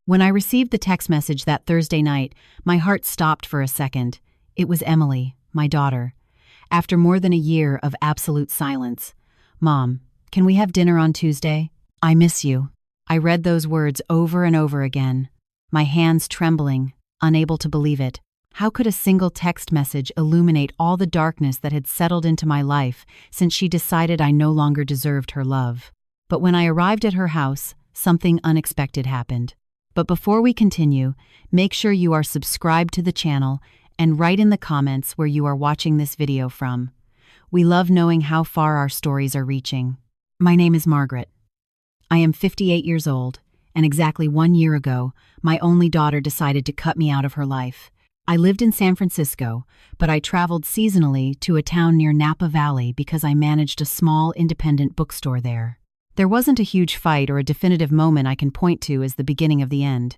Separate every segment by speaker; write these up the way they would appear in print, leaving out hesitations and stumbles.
Speaker 1: When I received the text message that Thursday night, my heart stopped for a second. It was Emily, my daughter. After more than a year of absolute silence. "Mom, can we have dinner on Tuesday? I miss you." I read those words over and over again, my hands trembling, unable to believe it. How could a single text message illuminate all the darkness that had settled into my life since she decided I no longer deserved her love? But when I arrived at her house, something unexpected happened. But before we continue, make sure you are subscribed to the channel and write in the comments where you are watching this video from. We love knowing how far our stories are reaching. My name is Margaret. I am 58 years old, and exactly 1 year ago, my only daughter decided to cut me out of her life. I lived in San Francisco, but I traveled seasonally to a town near Napa Valley because I managed a small independent bookstore there. There wasn't a huge fight or a definitive moment I can point to as the beginning of the end.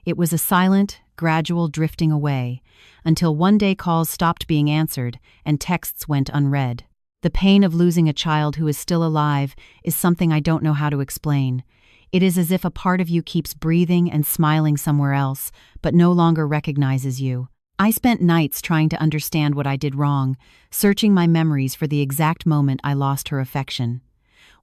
Speaker 1: It was a silent, gradual drifting away, until one day calls stopped being answered and texts went unread. The pain of losing a child who is still alive is something I don't know how to explain. It is as if a part of you keeps breathing and smiling somewhere else, but no longer recognizes you. I spent nights trying to understand what I did wrong, searching my memories for the exact moment I lost her affection.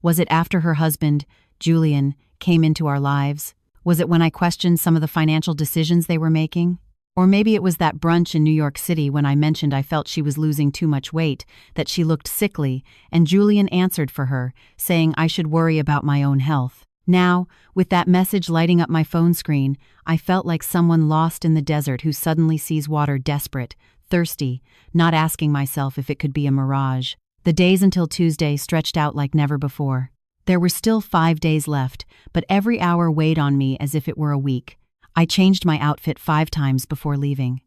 Speaker 1: Was it after her husband, Julian, came into our lives? Was it when I questioned some of the financial decisions they were making? Or maybe it was that brunch in New York City when I mentioned I felt she was losing too much weight, that she looked sickly, and Julian answered for her, saying I should worry about my own health. Now, with that message lighting up my phone screen, I felt like someone lost in the desert who suddenly sees water desperate, thirsty, not asking myself if it could be a mirage. The days until Tuesday stretched out like never before. There were still 5 days left, but every hour weighed on me as if it were a week. I changed my outfit 5 times before leaving.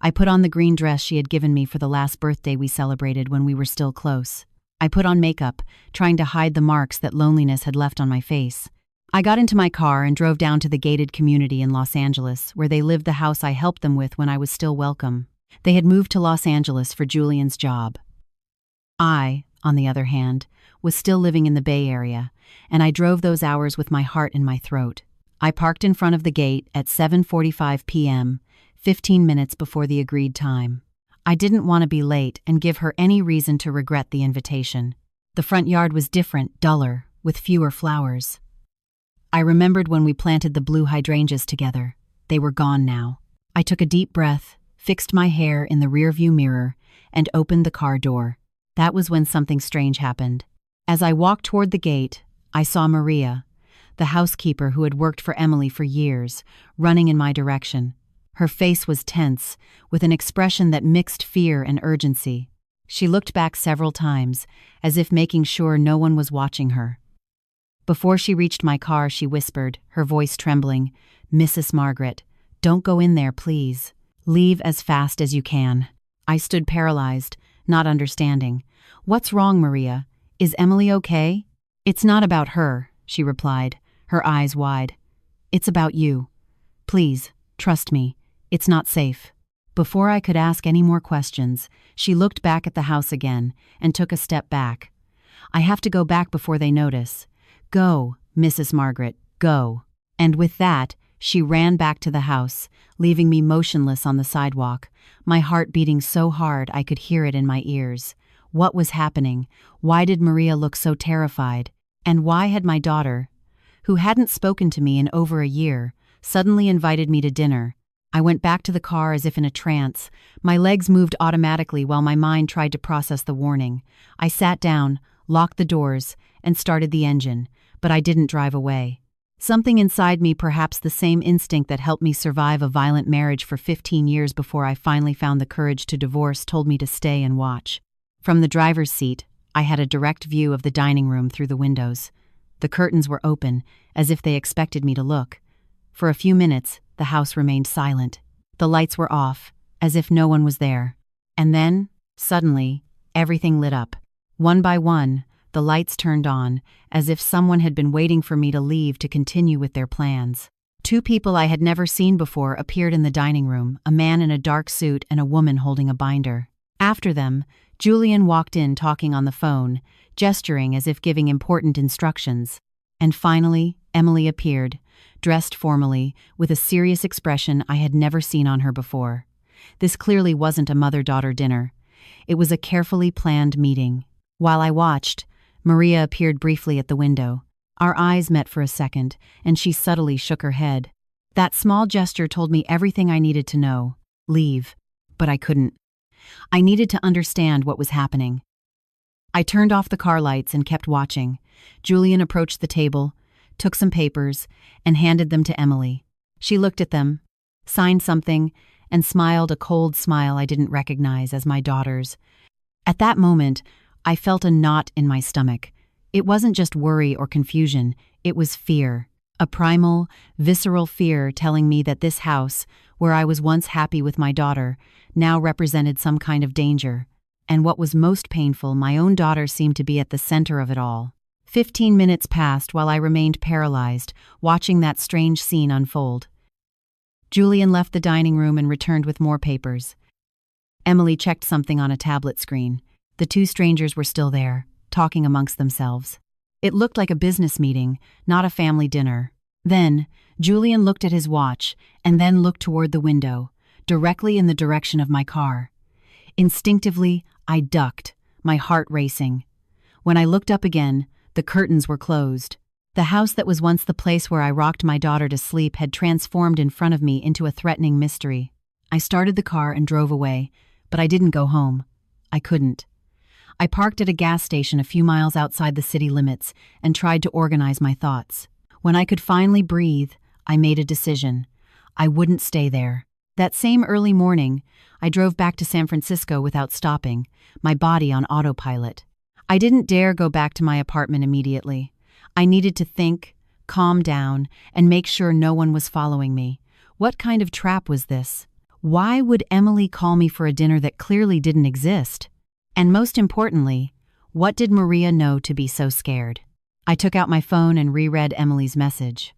Speaker 1: I put on the green dress she had given me for the last birthday we celebrated when we were still close. I put on makeup, trying to hide the marks that loneliness had left on my face. I got into my car and drove down to the gated community in Los Angeles, where they lived the house I helped them with when I was still welcome. They had moved to Los Angeles for Julian's job. I, on the other hand, was still living in the Bay Area, and I drove those hours with my heart in my throat. I parked in front of the gate at 7:45 p.m., 15 minutes before the agreed time. I didn't want to be late and give her any reason to regret the invitation. The front yard was different, duller, with fewer flowers. I remembered when we planted the blue hydrangeas together. They were gone now. I took a deep breath, fixed my hair in the rearview mirror, and opened the car door. That was when something strange happened. As I walked toward the gate, I saw Maria, the housekeeper who had worked for Emily for years, running in my direction. Her face was tense, with an expression that mixed fear and urgency. She looked back several times, as if making sure no one was watching her. Before she reached my car, she whispered, her voice trembling, "Mrs. Margaret, don't go in there, please. Leave as fast as you can." I stood paralyzed, not understanding. "What's wrong, Maria? Is Emily okay?" "It's not about her," she replied, her eyes wide. "It's about you. Please, trust me. It's not safe." Before I could ask any more questions, she looked back at the house again and took a step back. "I have to go back before they notice. Go, Mrs. Margaret, go." And with that, she ran back to the house, leaving me motionless on the sidewalk, my heart beating so hard I could hear it in my ears. What was happening? Why did Maria look so terrified? And why had my daughter, who hadn't spoken to me in over a year, suddenly invited me to dinner? I went back to the car as if in a trance. My legs moved automatically while my mind tried to process the warning. I sat down, locked the doors, and started the engine, but I didn't drive away. Something inside me, perhaps the same instinct that helped me survive a violent marriage for 15 years before I finally found the courage to divorce, told me to stay and watch. From the driver's seat, I had a direct view of the dining room through the windows. The curtains were open, as if they expected me to look. For a few minutes, the house remained silent. The lights were off, as if no one was there. And then, suddenly, everything lit up. One by one, the lights turned on, as if someone had been waiting for me to leave to continue with their plans. 2 people I had never seen before appeared in the dining room, a man in a dark suit and a woman holding a binder. After them, Julian walked in talking on the phone, gesturing as if giving important instructions. And finally, Emily appeared, dressed formally, with a serious expression I had never seen on her before. This clearly wasn't a mother-daughter dinner. It was a carefully planned meeting. While I watched, Maria appeared briefly at the window. Our eyes met for a second, and she subtly shook her head. That small gesture told me everything I needed to know. Leave. But I couldn't. I needed to understand what was happening. I turned off the car lights and kept watching. Julian approached the table, took some papers, and handed them to Emily. She looked at them, signed something, and smiled a cold smile I didn't recognize as my daughter's. At that moment, I felt a knot in my stomach. It wasn't just worry or confusion, it was fear. A primal, visceral fear telling me that this house, where I was once happy with my daughter, now represented some kind of danger. And what was most painful, my own daughter seemed to be at the center of it all. 15 minutes passed while I remained paralyzed, watching that strange scene unfold. Julian left the dining room and returned with more papers. Emily checked something on a tablet screen. The two strangers were still there, talking amongst themselves. It looked like a business meeting, not a family dinner. Then, Julian looked at his watch and then looked toward the window, directly in the direction of my car. Instinctively, I ducked, my heart racing. When I looked up again, the curtains were closed. The house that was once the place where I rocked my daughter to sleep had transformed in front of me into a threatening mystery. I started the car and drove away, but I didn't go home. I couldn't. I parked at a gas station a few miles outside the city limits and tried to organize my thoughts. When I could finally breathe, I made a decision. I wouldn't stay there. That same early morning, I drove back to San Francisco without stopping, my body on autopilot. I didn't dare go back to my apartment immediately. I needed to think, calm down, and make sure no one was following me. What kind of trap was this? Why would Emily call me for a dinner that clearly didn't exist? And most importantly, what did Maria know to be so scared? I took out my phone and reread Emily's message.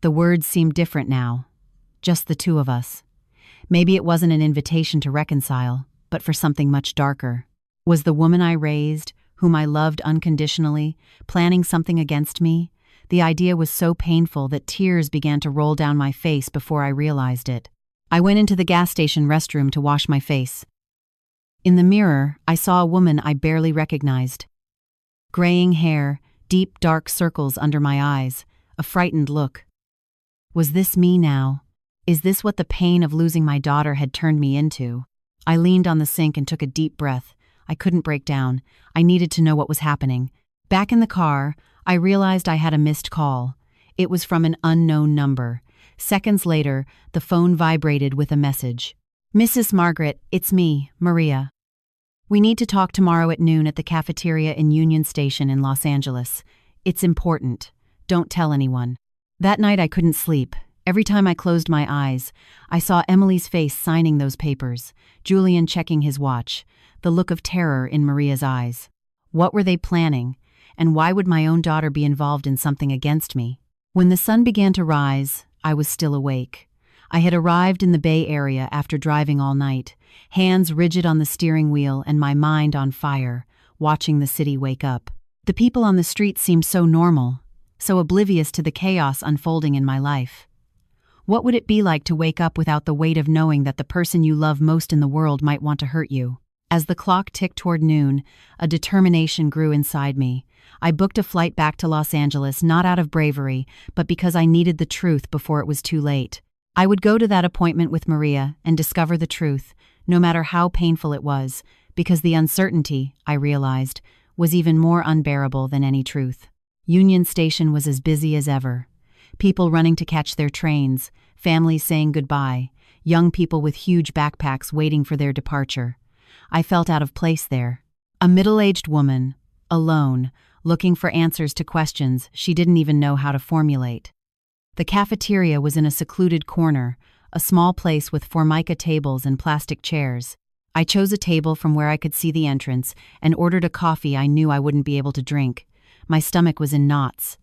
Speaker 1: The words seemed different now. Just the two of us. Maybe it wasn't an invitation to reconcile, but for something much darker. Was the woman I raised, whom I loved unconditionally, planning something against me? The idea was so painful that tears began to roll down my face before I realized it. I went into the gas station restroom to wash my face. In the mirror, I saw a woman I barely recognized. Graying hair, deep dark circles under my eyes, a frightened look. Was this me now? Is this what the pain of losing my daughter had turned me into? I leaned on the sink and took a deep breath. I couldn't break down. I needed to know what was happening. Back in the car, I realized I had a missed call. It was from an unknown number. Seconds later, the phone vibrated with a message. "Mrs. Margaret, it's me, Maria. We need to talk tomorrow at noon at the cafeteria in Union Station in Los Angeles. It's important. Don't tell anyone." That night I couldn't sleep. Every time I closed my eyes, I saw Emily's face signing those papers, Julian checking his watch, the look of terror in Maria's eyes. What were they planning, and why would my own daughter be involved in something against me? When the sun began to rise, I was still awake. I had arrived in the Bay Area after driving all night, hands rigid on the steering wheel and my mind on fire, watching the city wake up. The people on the street seemed so normal, so oblivious to the chaos unfolding in my life. What would it be like to wake up without the weight of knowing that the person you love most in the world might want to hurt you? As the clock ticked toward noon, a determination grew inside me. I booked a flight back to Los Angeles not out of bravery, but because I needed the truth before it was too late. I would go to that appointment with Maria and discover the truth, no matter how painful it was, because the uncertainty, I realized, was even more unbearable than any truth. Union Station was as busy as ever. People running to catch their trains, families saying goodbye, young people with huge backpacks waiting for their departure. I felt out of place there. A middle-aged woman, alone, looking for answers to questions she didn't even know how to formulate. The cafeteria was in a secluded corner, a small place with formica tables and plastic chairs. I chose a table from where I could see the entrance and ordered a coffee I knew I wouldn't be able to drink. My stomach was in knots.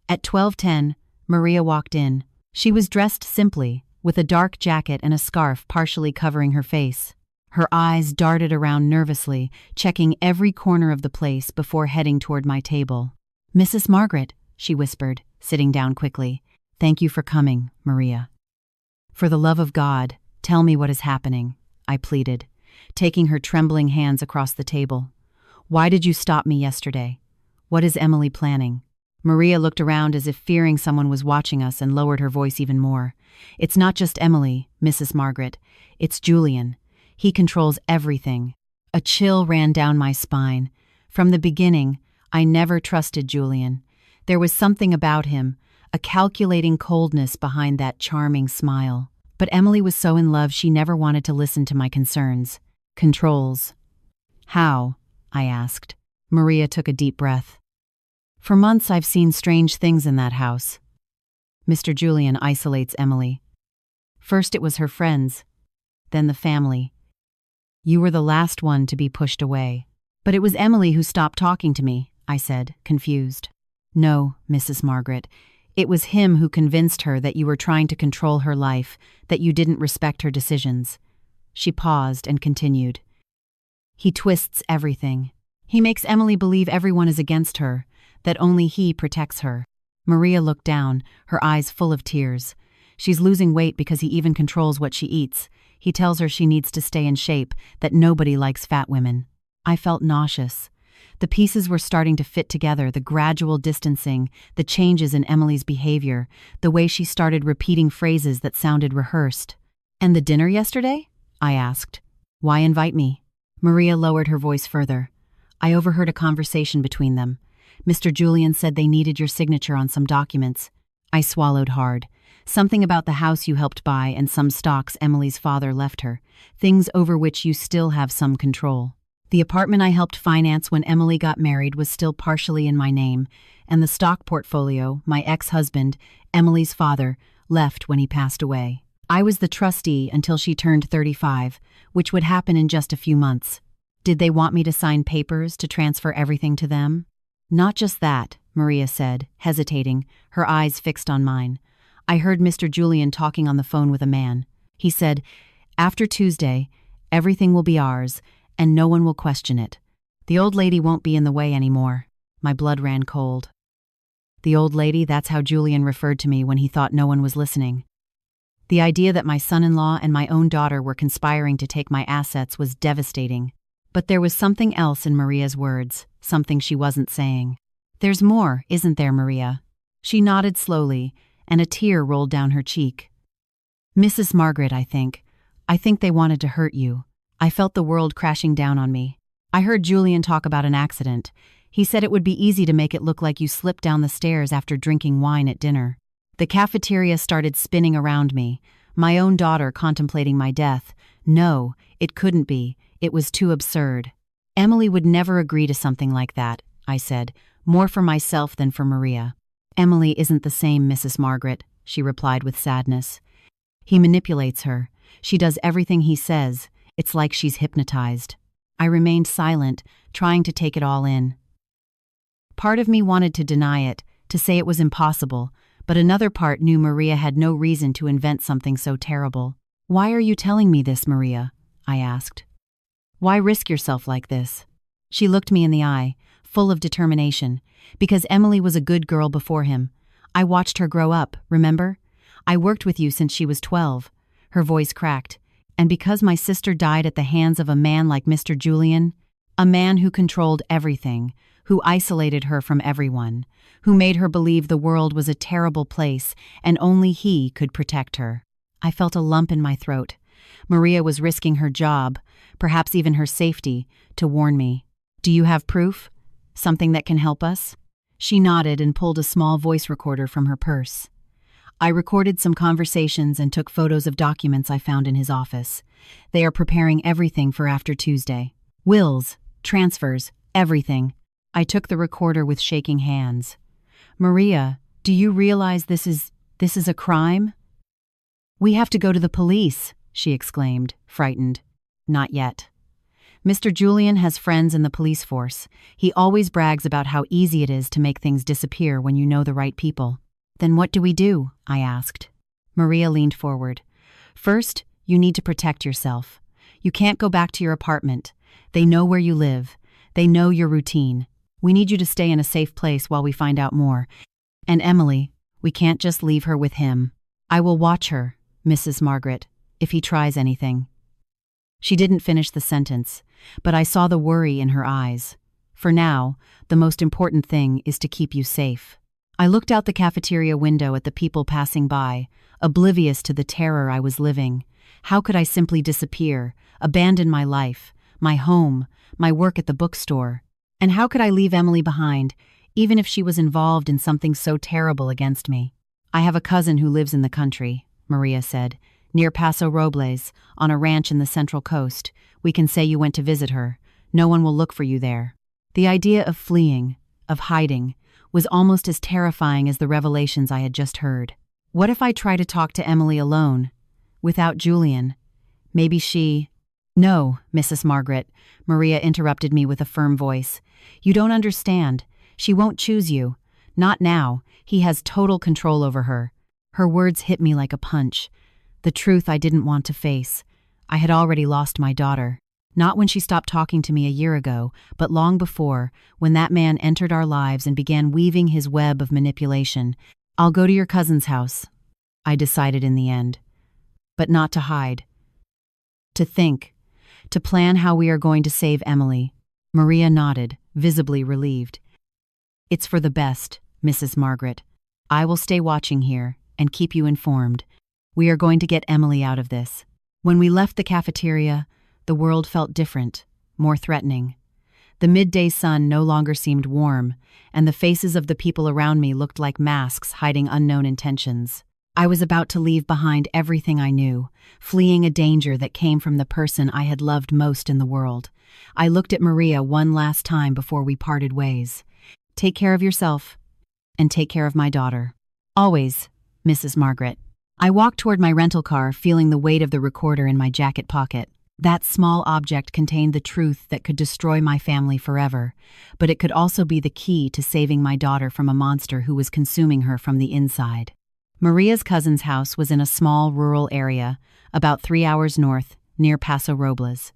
Speaker 1: At 12:10, Maria walked in. She was dressed simply, with a dark jacket and a scarf partially covering her face. Her eyes darted around nervously, checking every corner of the place before heading toward my table. "Mrs. Margaret," she whispered, sitting down quickly. Thank you for coming, Maria. For the love of God, tell me what is happening, I pleaded, taking her trembling hands across the table. Why did you stop me yesterday? What is Emily planning? Maria looked around as if fearing someone was watching us and lowered her voice even more. It's not just Emily, Mrs. Margaret. It's Julian. He controls everything. A chill ran down my spine. From the beginning, I never trusted Julian. There was something about him, a calculating coldness behind that charming smile. But Emily was so in love she never wanted to listen to my concerns. Controls. How? I asked. Maria took a deep breath. For months I've seen strange things in that house. Mr. Julian isolates Emily. First it was her friends, then the family. You were the last one to be pushed away. But it was Emily who stopped talking to me, I said, confused. No, Mrs. Margaret. It was him who convinced her that you were trying to control her life, that you didn't respect her decisions. She paused and continued. He twists everything. He makes Emily believe everyone is against her, that only he protects her. Maria looked down, her eyes full of tears. She's losing weight because he even controls what she eats. He tells her she needs to stay in shape, that nobody likes fat women. I felt nauseous. The pieces were starting to fit together, the gradual distancing, the changes in Emily's behavior, the way she started repeating phrases that sounded rehearsed. And the dinner yesterday? I asked. Why invite me? Maria lowered her voice further. I overheard a conversation between them. Mr. Julian said they needed your signature on some documents. I swallowed hard. Something about the house you helped buy and some stocks Emily's father left her, things over which you still have some control. The apartment I helped finance when Emily got married was still partially in my name, and the stock portfolio, my ex-husband, Emily's father, left when he passed away. I was the trustee until she turned 35, which would happen in just a few months. Did they want me to sign papers to transfer everything to them? Not just that, Maria said, hesitating, her eyes fixed on mine. I heard Mr. Julian talking on the phone with a man. He said, after Tuesday, everything will be ours, and no one will question it. The old lady won't be in the way anymore. My blood ran cold. The old lady, that's how Julian referred to me when he thought no one was listening. The idea that my son-in-law and my own daughter were conspiring to take my assets was devastating. But there was something else in Maria's words, something she wasn't saying. There's more, isn't there, Maria? She nodded slowly, and a tear rolled down her cheek. Mrs. Margaret, I think they wanted to hurt you. I felt the world crashing down on me. I heard Julian talk about an accident. He said it would be easy to make it look like you slipped down the stairs after drinking wine at dinner. The cafeteria started spinning around me, my own daughter contemplating my death. No, it couldn't be. It was too absurd. Emily would never agree to something like that, I said, more for myself than for Maria. Emily isn't the same, Mrs. Margaret, she replied with sadness. He manipulates her. She does everything he says. It's like she's hypnotized. I remained silent, trying to take it all in. Part of me wanted to deny it, to say it was impossible, but another part knew Maria had no reason to invent something so terrible. Why are you telling me this, Maria? I asked. Why risk yourself like this? She looked me in the eye, full of determination, because Emily was a good girl before him. I watched her grow up, remember? I worked with you since she was 12. Her voice cracked. And because my sister died at the hands of a man like Mr. Julian, a man who controlled everything, who isolated her from everyone, who made her believe the world was a terrible place and only he could protect her. I felt a lump in my throat. Maria was risking her job, perhaps even her safety, to warn me. Do you have proof? Something that can help us? She nodded and pulled a small voice recorder from her purse. I recorded some conversations and took photos of documents I found in his office. They are preparing everything for after Tuesday. Wills, transfers, everything. I took the recorder with shaking hands. Maria, do you realize this is a crime? We have to go to the police, she exclaimed, frightened. Not yet. Mr. Julian has friends in the police force. He always brags about how easy it is to make things disappear when you know the right people. Then what do we do? I asked. Maria leaned forward. First, you need to protect yourself. You can't go back to your apartment. They know where you live. They know your routine. We need you to stay in a safe place while we find out more. And Emily, We can't just leave her with him. I will watch her, Mrs. Margaret, if he tries anything. She didn't finish the sentence, but I saw the worry in her eyes. For now, the most important thing is to keep you safe. I looked out the cafeteria window at the people passing by, oblivious to the terror I was living. How could I simply disappear, abandon my life, my home, my work at the bookstore? And how could I leave Emily behind, even if she was involved in something so terrible against me? I have a cousin who lives in the country, Maria said, near Paso Robles, on a ranch in the Central Coast. We can say you went to visit her. No one will look for you there. The idea of fleeing, of hiding, was almost as terrifying as the revelations I had just heard. What if I try to talk to Emily alone, without Julian? Maybe she— No, Mrs. Margaret, Maria interrupted me with a firm voice. You don't understand. She won't choose you. Not now. He has total control over her. Her words hit me like a punch. The truth I didn't want to face. I had already lost my daughter. Not when she stopped talking to me a year ago, but long before, when that man entered our lives and began weaving his web of manipulation. I'll go to your cousin's house, I decided in the end. But not to hide. To think. To plan how we are going to save Emily. Maria nodded, visibly relieved. It's for the best, Mrs. Margaret. I will stay watching here and keep you informed. We are going to get Emily out of this. When we left the cafeteria, the world felt different, more threatening. The midday sun no longer seemed warm, and the faces of the people around me looked like masks hiding unknown intentions. I was about to leave behind everything I knew, fleeing a danger that came from the person I had loved most in the world. I looked at Maria one last time before we parted ways. Take care of yourself, and take care of my daughter. Always, Mrs. Margaret. I walked toward my rental car, feeling the weight of the recorder in my jacket pocket. That small object contained the truth that could destroy my family forever, but it could also be the key to saving my daughter from a monster who was consuming her from the inside. Maria's cousin's house was in a small rural area, about 3 hours north, near Paso Robles.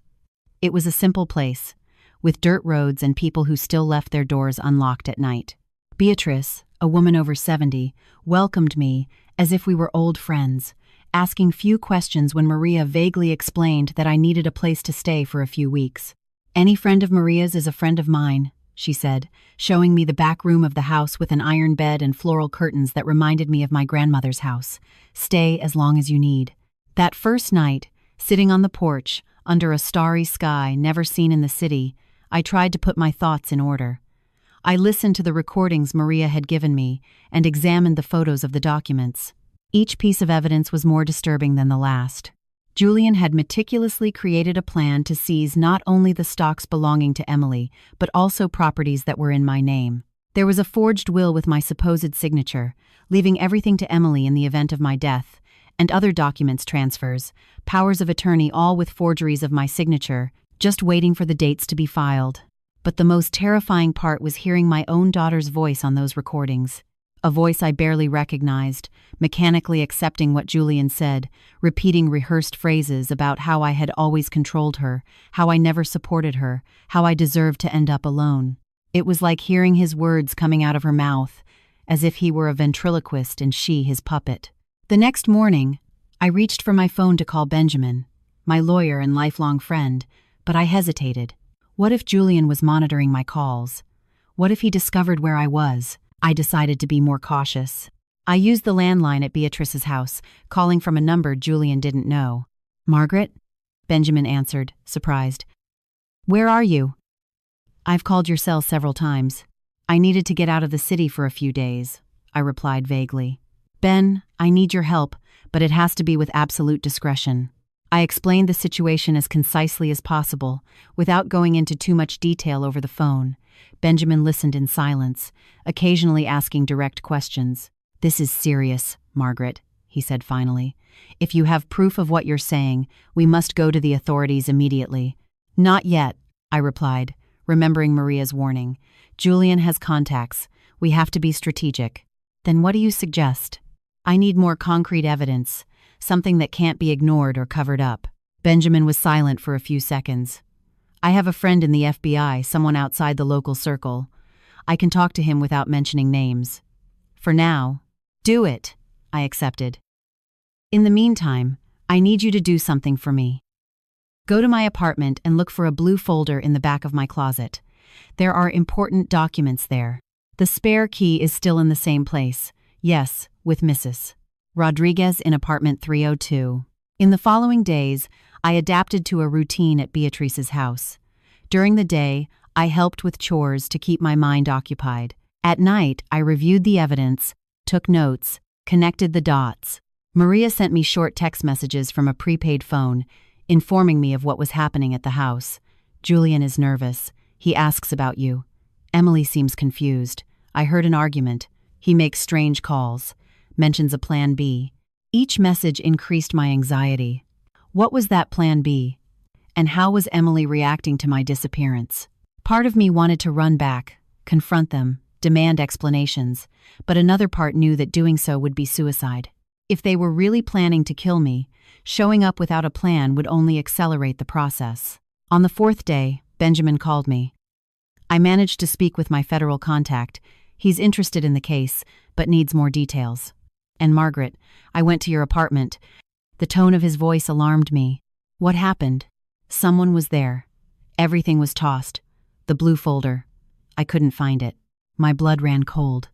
Speaker 1: It was a simple place, with dirt roads and people who still left their doors unlocked at night. Beatrice, a woman over 70, welcomed me as if we were old friends, asking few questions when Maria vaguely explained that I needed a place to stay for a few weeks. Any friend of Maria's is a friend of mine, she said, showing me the back room of the house with an iron bed and floral curtains that reminded me of my grandmother's house. Stay as long as you need. That first night, sitting on the porch, under a starry sky never seen in the city, I tried to put my thoughts in order. I listened to the recordings Maria had given me and examined the photos of the documents. Each piece of evidence was more disturbing than the last. Julian had meticulously created a plan to seize not only the stocks belonging to Emily, but also properties that were in my name. There was a forged will with my supposed signature, leaving everything to Emily in the event of my death, and other documents transfers, powers of attorney all with forgeries of my signature, just waiting for the dates to be filed. But the most terrifying part was hearing my own daughter's voice on those recordings. A voice I barely recognized, mechanically accepting what Julian said, repeating rehearsed phrases about how I had always controlled her, how I never supported her, how I deserved to end up alone. It was like hearing his words coming out of her mouth, as if he were a ventriloquist and she his puppet. The next morning, I reached for my phone to call Benjamin, my lawyer and lifelong friend, but I hesitated. What if Julian was monitoring my calls? What if he discovered where I was? I decided to be more cautious. I used the landline at Beatrice's house, calling from a number Julian didn't know. Margaret? Benjamin answered, surprised. Where are you? I've called your cell several times. I needed to get out of the city for a few days, I replied vaguely. Ben, I need your help, but it has to be with absolute discretion. I explained the situation as concisely as possible, without going into too much detail over the phone. Benjamin listened in silence, occasionally asking direct questions. This is serious, Margaret, he said finally. If you have proof of what you're saying, we must go to the authorities immediately. Not yet, I replied, remembering Maria's warning. Julian has contacts. We have to be strategic. Then what do you suggest? I need more concrete evidence, something that can't be ignored or covered up. Benjamin was silent for a few seconds. I have a friend in the FBI, someone outside the local circle. I can talk to him without mentioning names. For now. Do it, I accepted. In the meantime, I need you to do something for me. Go to my apartment and look for a blue folder in the back of my closet. There are important documents there. The spare key is still in the same place. Yes, with Mrs. Rodriguez in apartment 302. In the following days, I adapted to a routine at Beatrice's house. During the day, I helped with chores to keep my mind occupied. At night, I reviewed the evidence, took notes, connected the dots. Maria sent me short text messages from a prepaid phone, informing me of what was happening at the house. Julian is nervous. He asks about you. Emily seems confused. I heard an argument. He makes strange calls, mentions a plan B. Each message increased my anxiety. What was that plan B? And how was Emily reacting to my disappearance? Part of me wanted to run back, confront them, demand explanations, but another part knew that doing so would be suicide. If they were really planning to kill me, showing up without a plan would only accelerate the process. On the fourth day, Benjamin called me. I managed to speak with my federal contact. He's interested in the case, but needs more details. And Margaret, I went to your apartment. The tone of his voice alarmed me. What happened? Someone was there. Everything was tossed. The blue folder. I couldn't find it. My blood ran cold.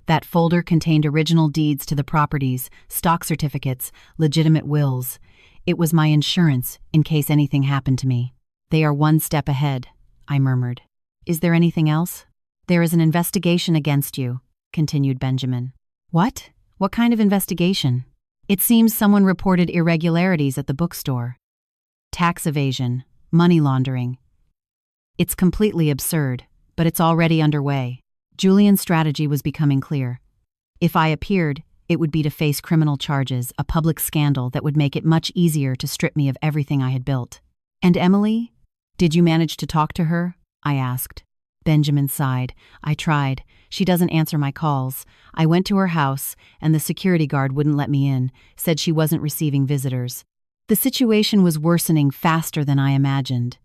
Speaker 1: That folder contained original deeds to the properties, stock certificates, legitimate wills. It was my insurance in case anything happened to me. They are one step ahead, I murmured. Is there anything else? There is an investigation against you, continued Benjamin. What? What kind of investigation? It seems someone reported irregularities at the bookstore. Tax evasion, money laundering. It's completely absurd, but it's already underway. Julian's strategy was becoming clear. If I appeared, it would be to face criminal charges, a public scandal that would make it much easier to strip me of everything I had built. And Emily? Did you manage to talk to her? I asked. Benjamin sighed. I tried. She doesn't answer my calls. I went to her house, and the security guard wouldn't let me in, said she wasn't receiving visitors. The situation was worsening faster than I imagined.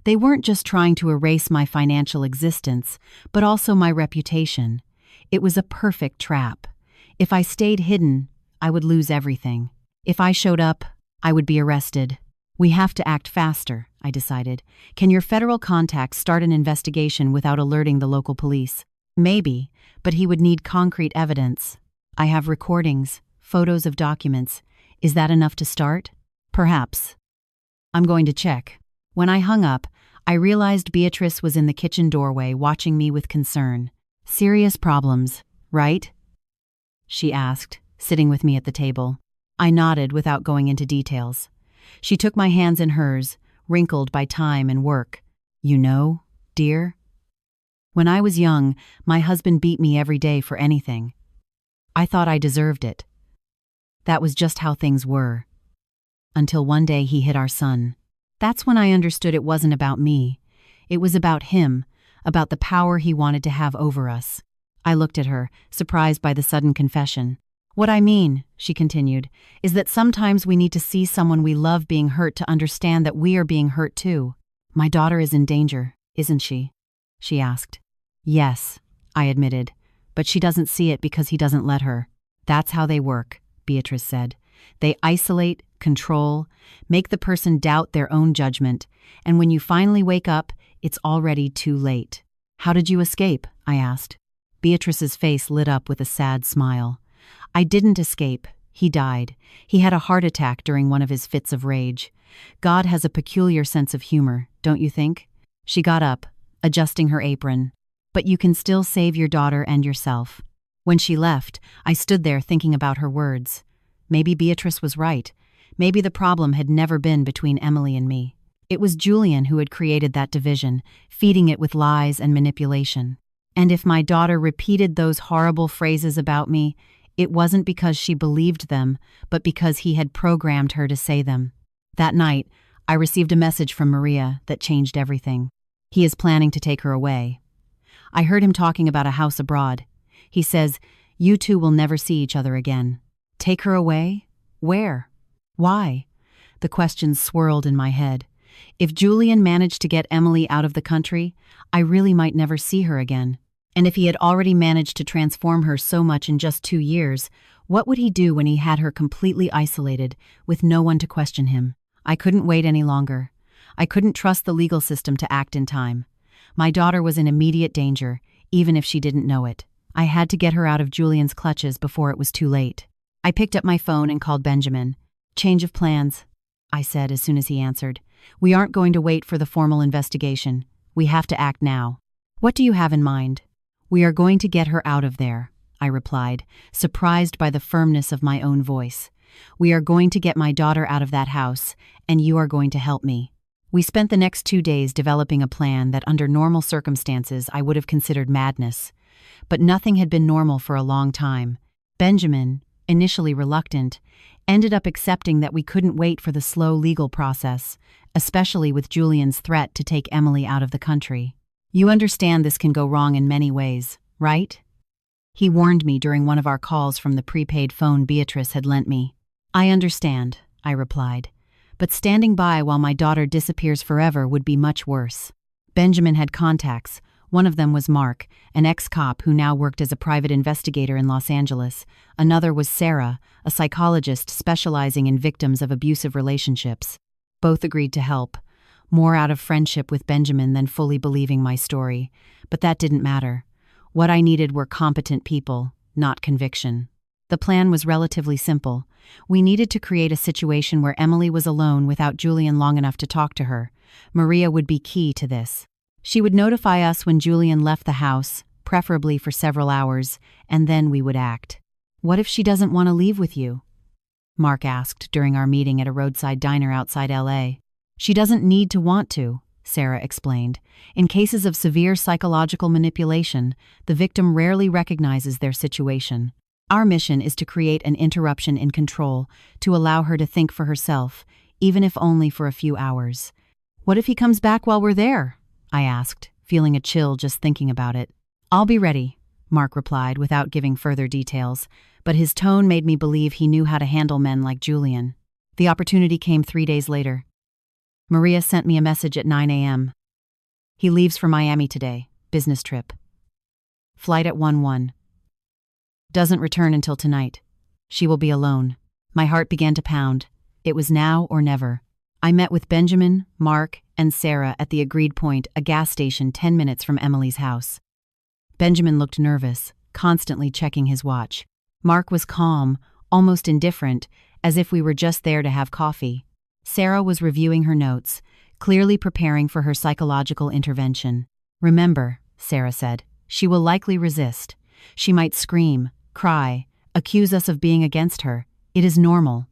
Speaker 1: They weren't just trying to erase my financial existence, but also my reputation. It was a perfect trap. If I stayed hidden, I would lose everything. If I showed up, I would be arrested. We have to act faster, I decided. Can your federal contact start an investigation without alerting the local police? Maybe, but he would need concrete evidence. I have recordings, photos of documents. Is that enough to start? Perhaps. I'm going to check. When I hung up, I realized Beatrice was in the kitchen doorway watching me with concern. Serious problems, right? She asked, sitting with me at the table. I nodded without going into details. She took my hands in hers, wrinkled by time and work. You know, dear? When I was young, my husband beat me every day for anything. I thought I deserved it. That was just how things were. Until one day he hit our son. That's when I understood it wasn't about me. It was about him, about the power he wanted to have over us. I looked at her, surprised by the sudden confession. What I mean, she continued, is that sometimes we need to see someone we love being hurt to understand that we are being hurt too. My daughter is in danger, isn't she? She asked. Yes, I admitted, but she doesn't see it because he doesn't let her. That's how they work, Beatrice said. They isolate, control, make the person doubt their own judgment, and when you finally wake up, it's already too late. How did you escape? I asked. Beatrice's face lit up with a sad smile. I didn't escape. He died. He had a heart attack during one of his fits of rage. God has a peculiar sense of humor, don't you think? She got up, adjusting her apron. But you can still save your daughter and yourself. When she left, I stood there thinking about her words. Maybe Beatrice was right. Maybe the problem had never been between Emily and me. It was Julian who had created that division, feeding it with lies and manipulation. And if my daughter repeated those horrible phrases about me, it wasn't because she believed them, but because he had programmed her to say them. That night, I received a message from Maria that changed everything. He is planning to take her away. I heard him talking about a house abroad. He says, you two will never see each other again. Take her away? Where? Why? The questions swirled in my head. If Julian managed to get Emily out of the country, I really might never see her again. And if he had already managed to transform her so much in just 2 years, what would he do when he had her completely isolated, with no one to question him? I couldn't wait any longer. I couldn't trust the legal system to act in time. My daughter was in immediate danger, even if she didn't know it. I had to get her out of Julian's clutches before it was too late. I picked up my phone and called Benjamin. "Change of plans," I said as soon as he answered. "We aren't going to wait for the formal investigation. We have to act now." "What do you have in mind?" "We are going to get her out of there," I replied, surprised by the firmness of my own voice. "We are going to get my daughter out of that house, and you are going to help me." We spent the next 2 days developing a plan that under normal circumstances I would have considered madness. But nothing had been normal for a long time. Benjamin, initially reluctant, ended up accepting that we couldn't wait for the slow legal process, especially with Julian's threat to take Emily out of the country. "You understand this can go wrong in many ways, right?" He warned me during one of our calls from the prepaid phone Beatrice had lent me. "I understand," I replied. "But standing by while my daughter disappears forever would be much worse." Benjamin had contacts. One of them was Mark, an ex-cop who now worked as a private investigator in Los Angeles. Another was Sarah, a psychologist specializing in victims of abusive relationships. Both agreed to help, more out of friendship with Benjamin than fully believing my story. But that didn't matter. What I needed were competent people, not conviction. The plan was relatively simple. We needed to create a situation where Emily was alone without Julian long enough to talk to her. Maria would be key to this. She would notify us when Julian left the house, preferably for several hours, and then we would act. "What if she doesn't want to leave with you?" Mark asked during our meeting at a roadside diner outside LA. "She doesn't need to want to," Sarah explained. "In cases of severe psychological manipulation, the victim rarely recognizes their situation. Our mission is to create an interruption in control to allow her to think for herself, even if only for a few hours." "What if he comes back while we're there?" I asked, feeling a chill just thinking about it. "I'll be ready," Mark replied without giving further details, but his tone made me believe he knew how to handle men like Julian. The opportunity came 3 days later. Maria sent me a message at 9 a.m. "He leaves for Miami today, business trip. Flight at 1:1. Doesn't return until tonight. She will be alone." My heart began to pound. It was now or never. I met with Benjamin, Mark, and Sarah at the agreed point, a gas station 10 minutes from Emily's house. Benjamin looked nervous, constantly checking his watch. Mark was calm, almost indifferent, as if we were just there to have coffee. Sarah was reviewing her notes, clearly preparing for her psychological intervention. "Remember," Sarah said, "she will likely resist. She might scream, cry, accuse us of being against her. It is normal.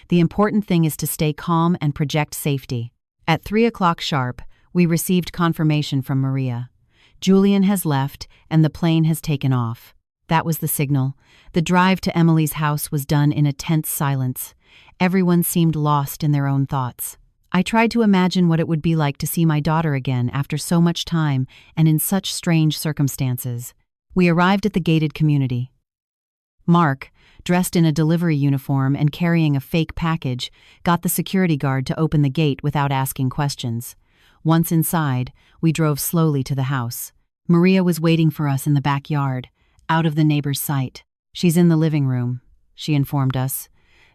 Speaker 1: The important thing is to stay calm and project safety." At 3 o'clock sharp, we received confirmation from Maria. "Julian has left, and the plane has taken off." That was the signal. The drive to Emily's house was done in a tense silence. Everyone seemed lost in their own thoughts. I tried to imagine what it would be like to see my daughter again after so much time and in such strange circumstances. We arrived at the gated community. Mark, dressed in a delivery uniform and carrying a fake package, got the security guard to open the gate without asking questions. Once inside, we drove slowly to the house. Maria was waiting for us in the backyard, out of the neighbor's sight. "She's in the living room," she informed us,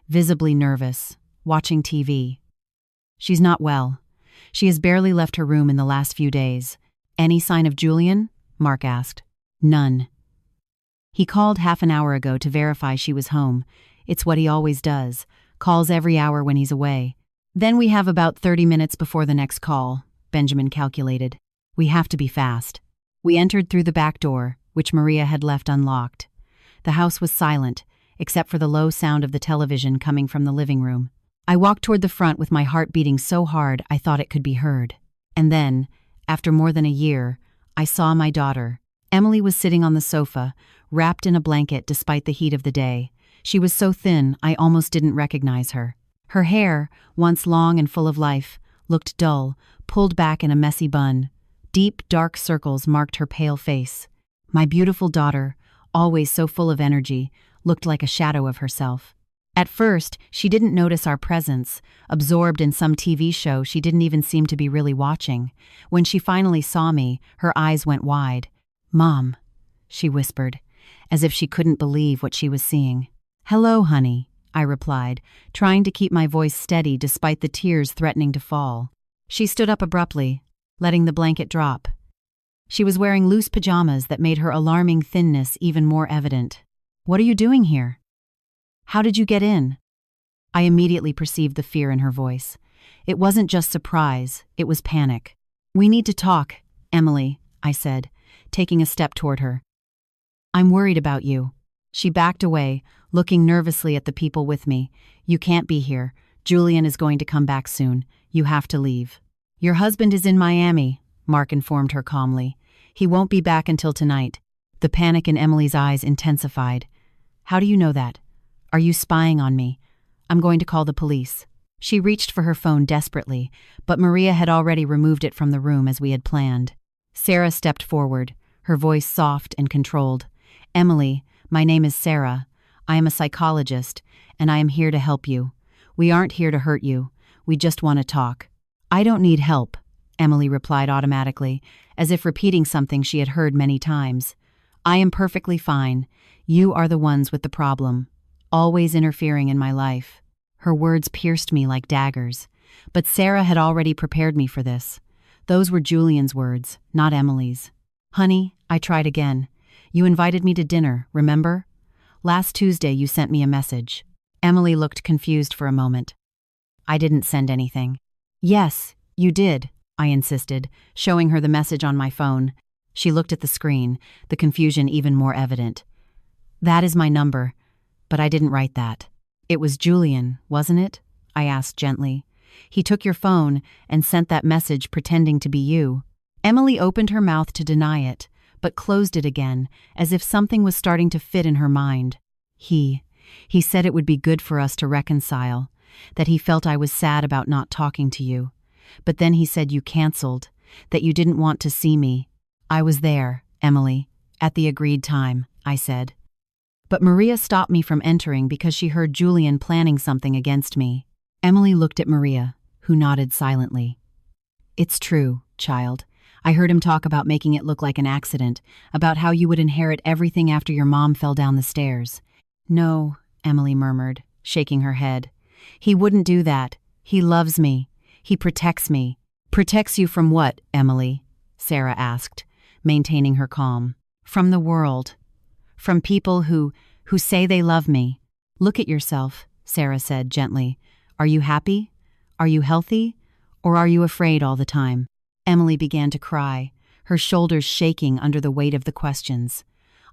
Speaker 1: visibly nervous, watching TV. "She's not well. She has barely left her room in the last few days." "Any sign of Julian?" Mark asked. "None. He called half an hour ago to verify she was home. It's what he always does, calls every hour when he's away. Then we have about 30 minutes before the next call," Benjamin calculated. "We have to be fast." We entered through the back door, which Maria had left unlocked. The house was silent, except for the low sound of the television coming from the living room. I walked toward the front with my heart beating so hard I thought it could be heard. And then, after more than a year, I saw my daughter. Emily was sitting on the sofa, wrapped in a blanket despite the heat of the day. She was so thin I almost didn't recognize her. Her hair, once long and full of life, looked dull, pulled back in a messy bun. Deep, dark circles marked her pale face. My beautiful daughter, always so full of energy, looked like a shadow of herself. At first, she didn't notice our presence. Absorbed in some TV show she didn't even seem to be really watching. When she finally saw me, her eyes went wide. "Mom," she whispered, as if she couldn't believe what she was seeing. "Hello, honey," I replied, trying to keep my voice steady despite the tears threatening to fall. She stood up abruptly, letting the blanket drop. She was wearing loose pajamas that made her alarming thinness even more evident. "What are you doing here? How did you get in?" I immediately perceived the fear in her voice. It wasn't just surprise, it was panic. "We need to talk, Emily," I said, taking a step toward her. "I'm worried about you." She backed away, looking nervously at the people with me. "You can't be here. Julian is going to come back soon. You have to leave." "Your husband is in Miami," Mark informed her calmly. "He won't be back until tonight." The panic in Emily's eyes intensified. "How do you know that? Are you spying on me? I'm going to call the police." She reached for her phone desperately, but Maria had already removed it from the room as we had planned. Sarah stepped forward, her voice soft and controlled. "Emily, my name is Sarah. I am a psychologist, and I am here to help you. We aren't here to hurt you. We just want to talk." "I don't need help," Emily replied automatically, as if repeating something she had heard many times. "I am perfectly fine. You are the ones with the problem, always interfering in my life." Her words pierced me like daggers, but Sarah had already prepared me for this. Those were Julian's words, not Emily's. "Honey," I tried again. "You invited me to dinner, remember? Last Tuesday you sent me a message." Emily looked confused for a moment. "I didn't send anything." "Yes, you did," I insisted, showing her the message on my phone. She looked at the screen, the confusion even more evident. "That is my number, but I didn't write that." "It was Julian, wasn't it?" I asked gently. "He took your phone and sent that message pretending to be you." Emily opened her mouth to deny it, but closed it again, as if something was starting to fit in her mind. He said it would be good for us to reconcile, that he felt I was sad about not talking to you. But then he said you canceled, that you didn't want to see me." "I was there, Emily, at the agreed time," I said. But Maria stopped me from entering because she heard Julian planning something against me. Emily looked at Maria, who nodded silently. "It's true, child. I heard him talk about making it look like an accident, about how you would inherit everything after your mom fell down the stairs." "No," Emily murmured, shaking her head. "He wouldn't do that. He loves me. He protects me." "Protects you from what, Emily?" Sarah asked, maintaining her calm. "From the world. From people who say they love me." "Look at yourself," Sarah said gently. "Are you happy? Are you healthy? Or are you afraid all the time?" Emily began to cry, her shoulders shaking under the weight of the questions.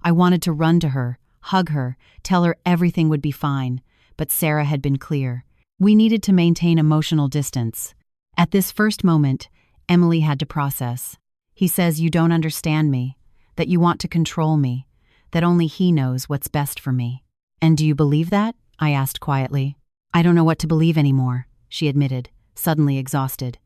Speaker 1: I wanted to run to her, hug her, tell her everything would be fine, but Sarah had been clear. We needed to maintain emotional distance. At this first moment, Emily had to process. "He says you don't understand me, that you want to control me, that only he knows what's best for me." "And do you believe that?" I asked quietly. "I don't know what to believe anymore," she admitted, suddenly exhausted.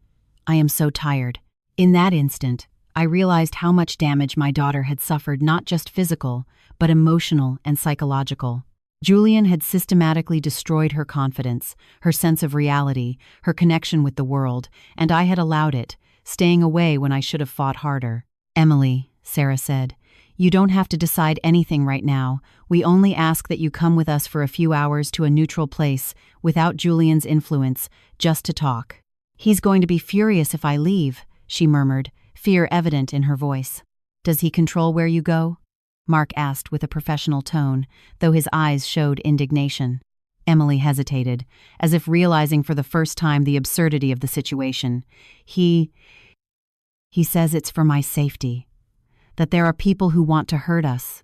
Speaker 1: "I am so tired." In that instant, I realized how much damage my daughter had suffered, not just physical, but emotional and psychological. Julian had systematically destroyed her confidence, her sense of reality, her connection with the world, and I had allowed it, staying away when I should have fought harder. "Emily," Sarah said, "you don't have to decide anything right now. We only ask that you come with us for a few hours to a neutral place, without Julian's influence, just to talk." "He's going to be furious if I leave," she murmured, fear evident in her voice. "Does he control where you go?" Mark asked with a professional tone, though his eyes showed indignation. Emily hesitated, as if realizing for the first time the absurdity of the situation. He says it's for my safety. That there are people who want to hurt us.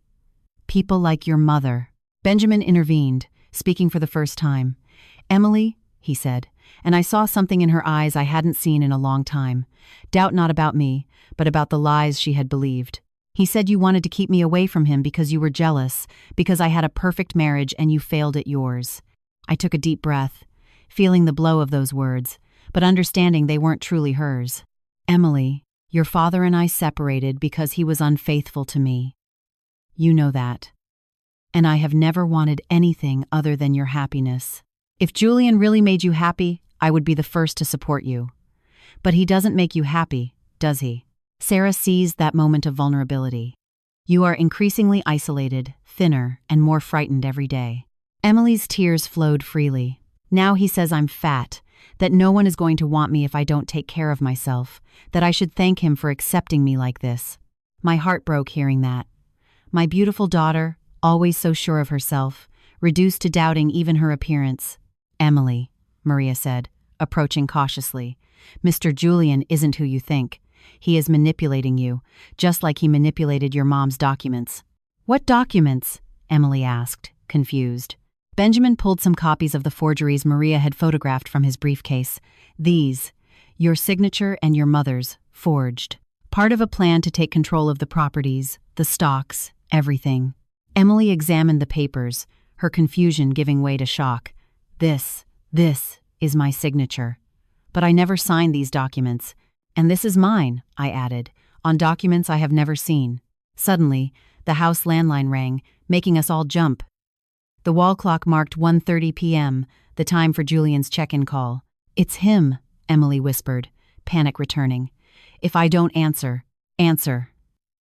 Speaker 1: People like your mother." Benjamin intervened, speaking for the first time. "Emily," he said, and I saw something in her eyes I hadn't seen in a long time. Doubt not about me, but about the lies she had believed. "He said you wanted to keep me away from him because you were jealous, because I had a perfect marriage and you failed at yours." I took a deep breath, feeling the blow of those words, but understanding they weren't truly hers. "Emily, your father and I separated because he was unfaithful to me. You know that. And I have never wanted anything other than your happiness. If Julian really made you happy, I would be the first to support you. But he doesn't make you happy, does he?" Sarah seized that moment of vulnerability. You are increasingly isolated, thinner, and more frightened every day." Emily's tears flowed freely. Now he says I'm fat, that no one is going to want me if I don't take care of myself, that I should thank him for accepting me like this. My heart broke hearing that. My beautiful daughter, always so sure of herself, reduced to doubting even her appearance. "Emily," Maria said, approaching cautiously, "Mr. Julian isn't who you think. He is manipulating you, just like he manipulated your mom's documents." "What documents?" Emily asked, confused. Benjamin pulled some copies of the forgeries Maria had photographed from his briefcase. "These, your signature and your mother's, forged. Part of a plan to take control of the properties, the stocks, everything." Emily examined the papers, her confusion giving way to shock. This is my signature. But I never signed these documents. And this is mine," I added, "on documents I have never seen." Suddenly, the house landline rang, making us all jump. The wall clock marked 1:30 p.m., the time for Julian's check-in call. "It's him," Emily whispered, panic returning. "If I don't answer,"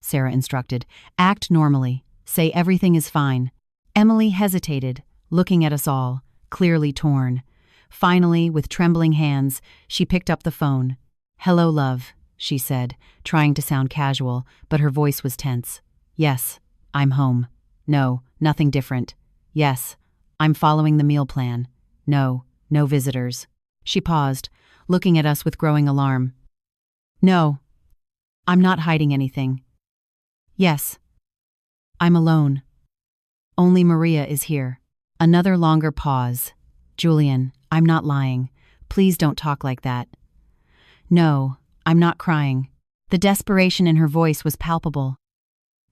Speaker 1: Sarah instructed. "Act normally. Say everything is fine." Emily hesitated, looking at us all, clearly torn. Finally, with trembling hands, she picked up the phone. "Hello, love," she said, trying to sound casual, but her voice was tense. "Yes, I'm home. No, nothing different. Yes, I'm following the meal plan. No visitors." She paused, looking at us with growing alarm. "No, I'm not hiding anything. Yes, I'm alone. Only Maria is here." Another longer pause. "Julian, I'm not lying. Please don't talk like that." "No, I'm not crying." The desperation in her voice was palpable.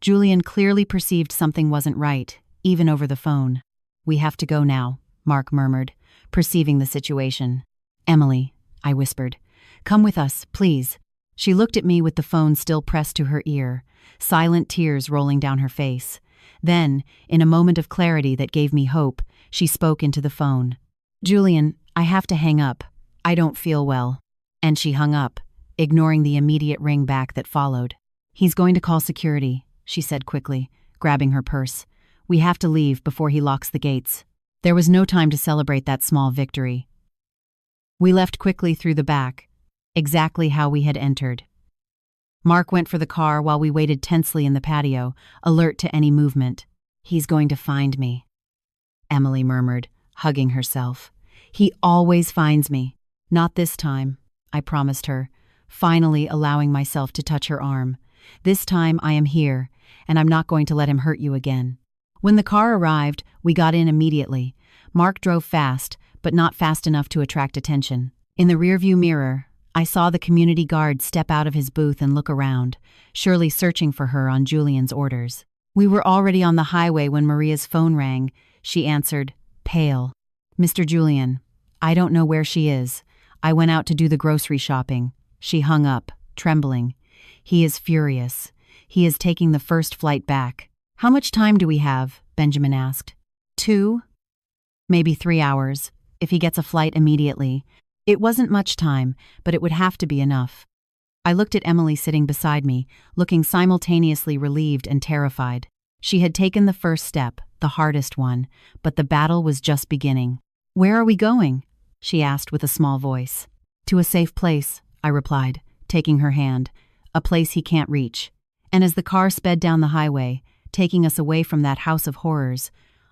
Speaker 1: Julian clearly perceived something wasn't right, even over the phone. "We have to go now," Mark murmured, perceiving the situation. "Emily," I whispered, "come with us, please." She looked at me with the phone still pressed to her ear, silent tears rolling down her face. Then, in a moment of clarity that gave me hope, she spoke into the phone. "Julian, I have to hang up. I don't feel well." And she hung up, ignoring the immediate ring back that followed. "He's going to call security," she said quickly, grabbing her purse. "We have to leave before he locks the gates." There was no time to celebrate that small victory. We left quickly through the back, exactly how we had entered. Mark went for the car while we waited tensely in the patio, alert to any movement. "He's going to find me," Emily murmured, hugging herself. "He always finds me." "Not this time," I promised her, finally allowing myself to touch her arm. "This time I am here, and I'm not going to let him hurt you again." When the car arrived, we got in immediately. Mark drove fast, but not fast enough to attract attention. In the rearview mirror, I saw the community guard step out of his booth and look around, surely searching for her on Julian's orders. We were already on the highway when Maria's phone rang. She answered, pale. "Mr. Julian, I don't know where she is. I went out to do the grocery shopping." She hung up, trembling. "He is furious. He is taking the first flight back." "How much time do we have?" Benjamin asked. 2? Maybe 3 hours, if he gets a flight immediately. It wasn't much time, but it would have to be enough. I looked at Emily sitting beside me, looking simultaneously relieved and terrified. She had taken the first step, the hardest one, but the battle was just beginning. "Where are we going?" she asked with a small voice. "To a safe place," I replied, taking her hand, "a place he can't reach." And as the car sped down the highway, taking us away from that house of horrors,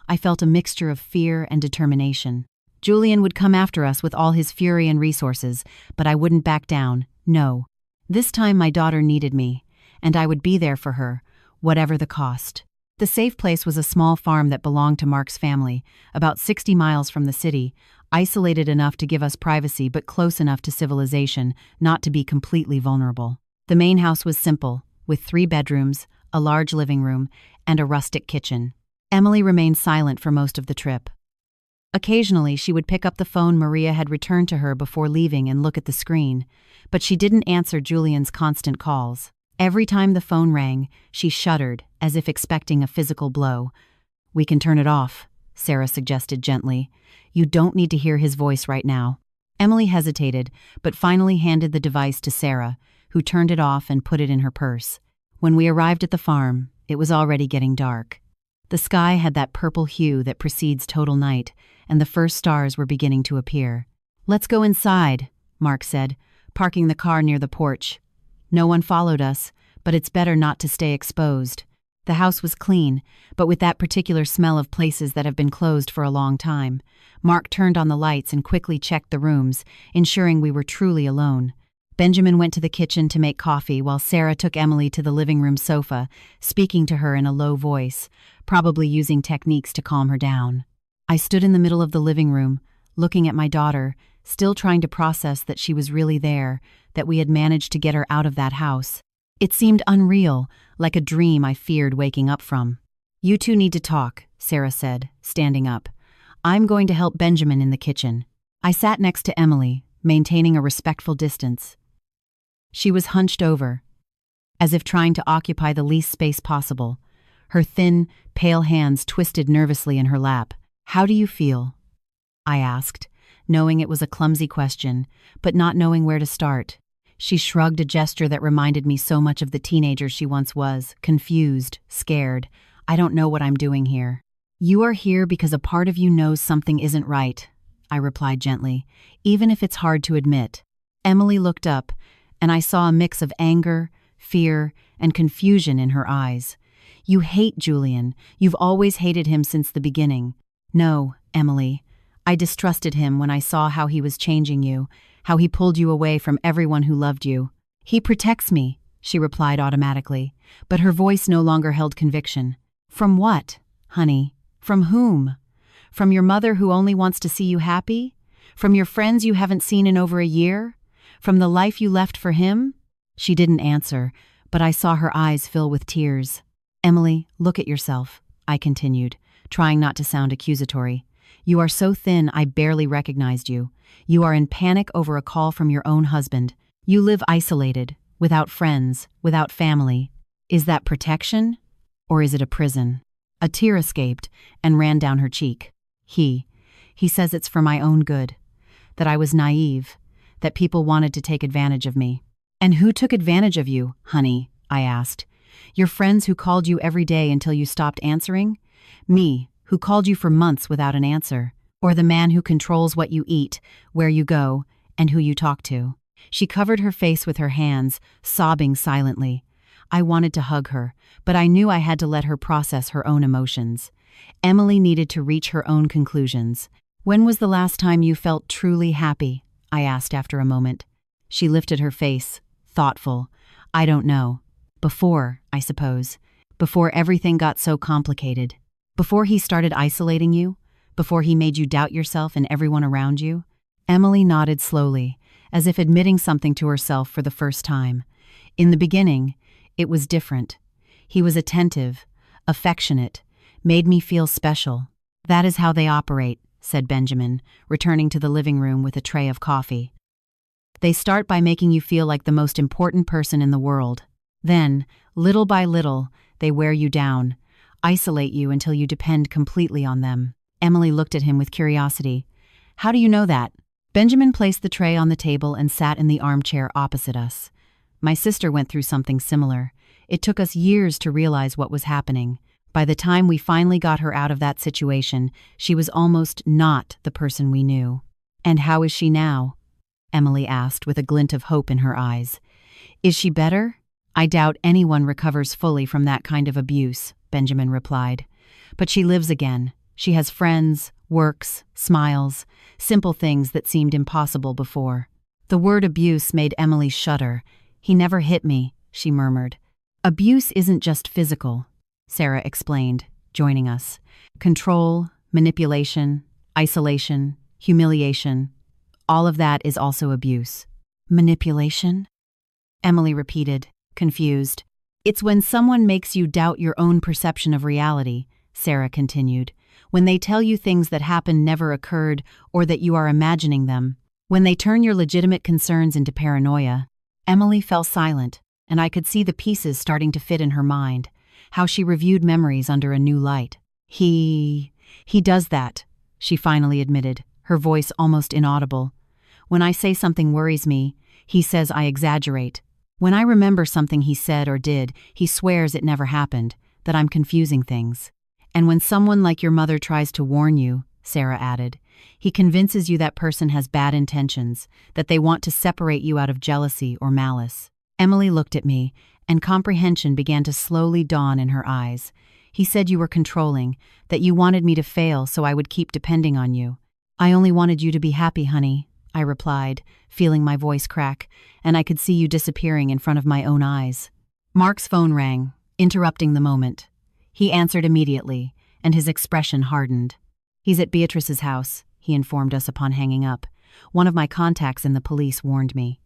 Speaker 1: I felt a mixture of fear and determination. Julian would come after us with all his fury and resources, but I wouldn't back down, no. This time my daughter needed me, and I would be there for her, whatever the cost. The safe place was a small farm that belonged to Mark's family, about 60 miles from the city, isolated enough to give us privacy but close enough to civilization not to be completely vulnerable. The main house was simple, with 3 bedrooms, a large living room, and a rustic kitchen. Emily remained silent for most of the trip. Occasionally, she would pick up the phone Maria had returned to her before leaving and look at the screen, but she didn't answer Julian's constant calls. Every time the phone rang, she shuddered, as if expecting a physical blow. "We can turn it off," Sarah suggested gently. "You don't need to hear his voice right now." Emily hesitated, but finally handed the device to Sarah, who turned it off and put it in her purse. When we arrived at the farm, It was already getting dark. The sky had that purple hue that precedes total night, and the first stars were beginning to appear. "Let's go inside," Mark said, parking the car near the porch. No one followed us, but it's better not to stay exposed. The house was clean, but with that particular smell of places that have been closed for a long time. Mark turned on the lights and quickly checked the rooms, ensuring we were truly alone. Benjamin went to the kitchen to make coffee while Sarah took Emily to the living room sofa, speaking to her in a low voice, probably using techniques to calm her down. I stood in the middle of the living room, looking at my daughter, still trying to process that she was really there, that we had managed to get her out of that house. It seemed unreal, like a dream I feared waking up from. "You two need to talk," Sarah said, standing up. "I'm going to help Benjamin in the kitchen." I sat next to Emily, maintaining a respectful distance. She was hunched over, as if trying to occupy the least space possible. Her thin, pale hands twisted nervously in her lap. "How do you feel?" I asked, knowing it was a clumsy question, but not knowing where to start. She shrugged, a gesture that reminded me so much of the teenager she once was, confused, scared. "I don't know what I'm doing here." "You are here because a part of you knows something isn't right," I replied gently, "even if it's hard to admit." Emily looked up, and I saw a mix of anger, fear, and confusion in her eyes. "You hate Julian. You've always hated him since the beginning." "No, Emily. I distrusted him when I saw how he was changing you, how he pulled you away from everyone who loved you." "He protects me," she replied automatically, but her voice no longer held conviction. "From what, honey? From whom? From your mother who only wants to see you happy? From your friends you haven't seen in over a year? From the life you left for him?" She didn't answer, but I saw her eyes fill with tears. "Emily, look at yourself," I continued, trying not to sound accusatory. "You are so thin I barely recognized you. You are in panic over a call from your own husband. You live isolated, without friends, without family. Is that protection? Or is it a prison?" A tear escaped and ran down her cheek. He says it's for my own good. That I was naive. That people wanted to take advantage of me." "And who took advantage of you, honey?" I asked. "Your friends who called you every day until you stopped answering? Me, who called you for months without an answer? Or the man who controls what you eat, where you go, and who you talk to?" She covered her face with her hands, sobbing silently. I wanted to hug her, but I knew I had to let her process her own emotions. Emily needed to reach her own conclusions. "When was the last time you felt truly happy?" I asked after a moment. She lifted her face, thoughtful. "I don't know. Before, I suppose. Before everything got so complicated. Before he started isolating you? Before he made you doubt yourself and everyone around you?" Emily nodded slowly, as if admitting something to herself for the first time. "In the beginning, it was different. He was attentive, affectionate, made me feel special. That is how they operate," said Benjamin, returning to the living room with a tray of coffee. "They start by making you feel like the most important person in the world. Then, little by little, they wear you down, isolate you until you depend completely on them." Emily looked at him with curiosity. "How do you know that?" Benjamin placed the tray on the table and sat in the armchair opposite us. "My sister went through something similar. It took us years to realize what was happening. By the time we finally got her out of that situation, she was almost not the person we knew." "And how is she now?" Emily asked with a glint of hope in her eyes. "Is she better?" "I doubt anyone recovers fully from that kind of abuse," Benjamin replied. "But she lives again. She has friends, works, smiles, simple things that seemed impossible before." The word abuse made Emily shudder. "He never hit me," she murmured. "Abuse isn't just physical," Sarah explained, joining us. "Control, manipulation, isolation, humiliation, all of that is also abuse." "Manipulation?" Emily repeated, confused. "It's when someone makes you doubt your own perception of reality," Sarah continued. "When they tell you things that happened never occurred or that you are imagining them. When they turn your legitimate concerns into paranoia." Emily fell silent, and I could see the pieces starting to fit in her mind, how she reviewed memories under a new light. He does that," she finally admitted, her voice almost inaudible. "When I say something worries me, he says I exaggerate. When I remember something he said or did, he swears it never happened. that I'm confusing things. And when someone like your mother tries to warn you, Sarah added, he convinces you that person has bad intentions, that they want to separate you out of jealousy or malice. Emily looked at me, and comprehension began to slowly dawn in her eyes. He said you were controlling, that you wanted me to fail so I would keep depending on you. I only wanted you to be happy, honey, I replied, feeling my voice crack, and I could see you disappearing in front of my own eyes. Mark's phone rang, interrupting the moment. He answered immediately, and his expression hardened. He's at Beatrice's house, he informed us upon hanging up. One of my contacts in the police warned me.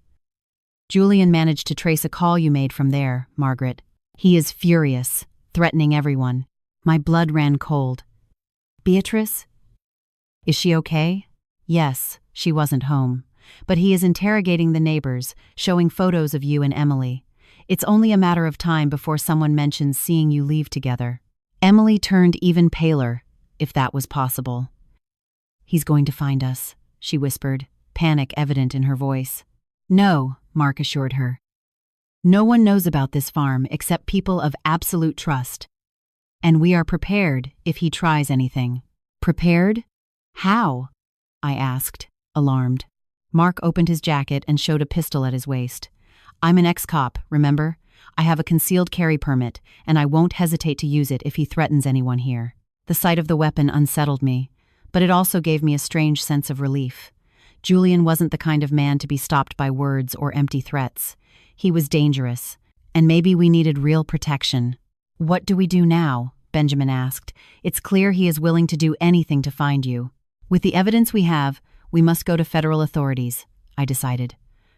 Speaker 1: Julian managed to trace a call you made from there, Margaret. He is furious, threatening everyone. My blood ran cold. Beatrice? Is she okay? Yes, she wasn't home. But he is interrogating the neighbors, showing photos of you and Emily. It's only a matter of time before someone mentions seeing you leave together. Emily turned even paler, if that was possible. He's going to find us, she whispered, panic evident in her voice. No, Mark assured her. No one knows about this farm except people of absolute trust. And we are prepared if he tries anything. Prepared? How? I asked, alarmed. Mark opened his jacket and showed a pistol at his waist. I'm an ex-cop, remember? I have a concealed carry permit, and I won't hesitate to use it if he threatens anyone here. The sight of the weapon unsettled me, but it also gave me a strange sense of relief. Julian wasn't the kind of man to be stopped by words or empty threats. He was dangerous, and maybe we needed real protection. What do we do now? Benjamin asked. It's clear he is willing to do anything to find you. With the evidence we have, we must go to federal authorities, I decided.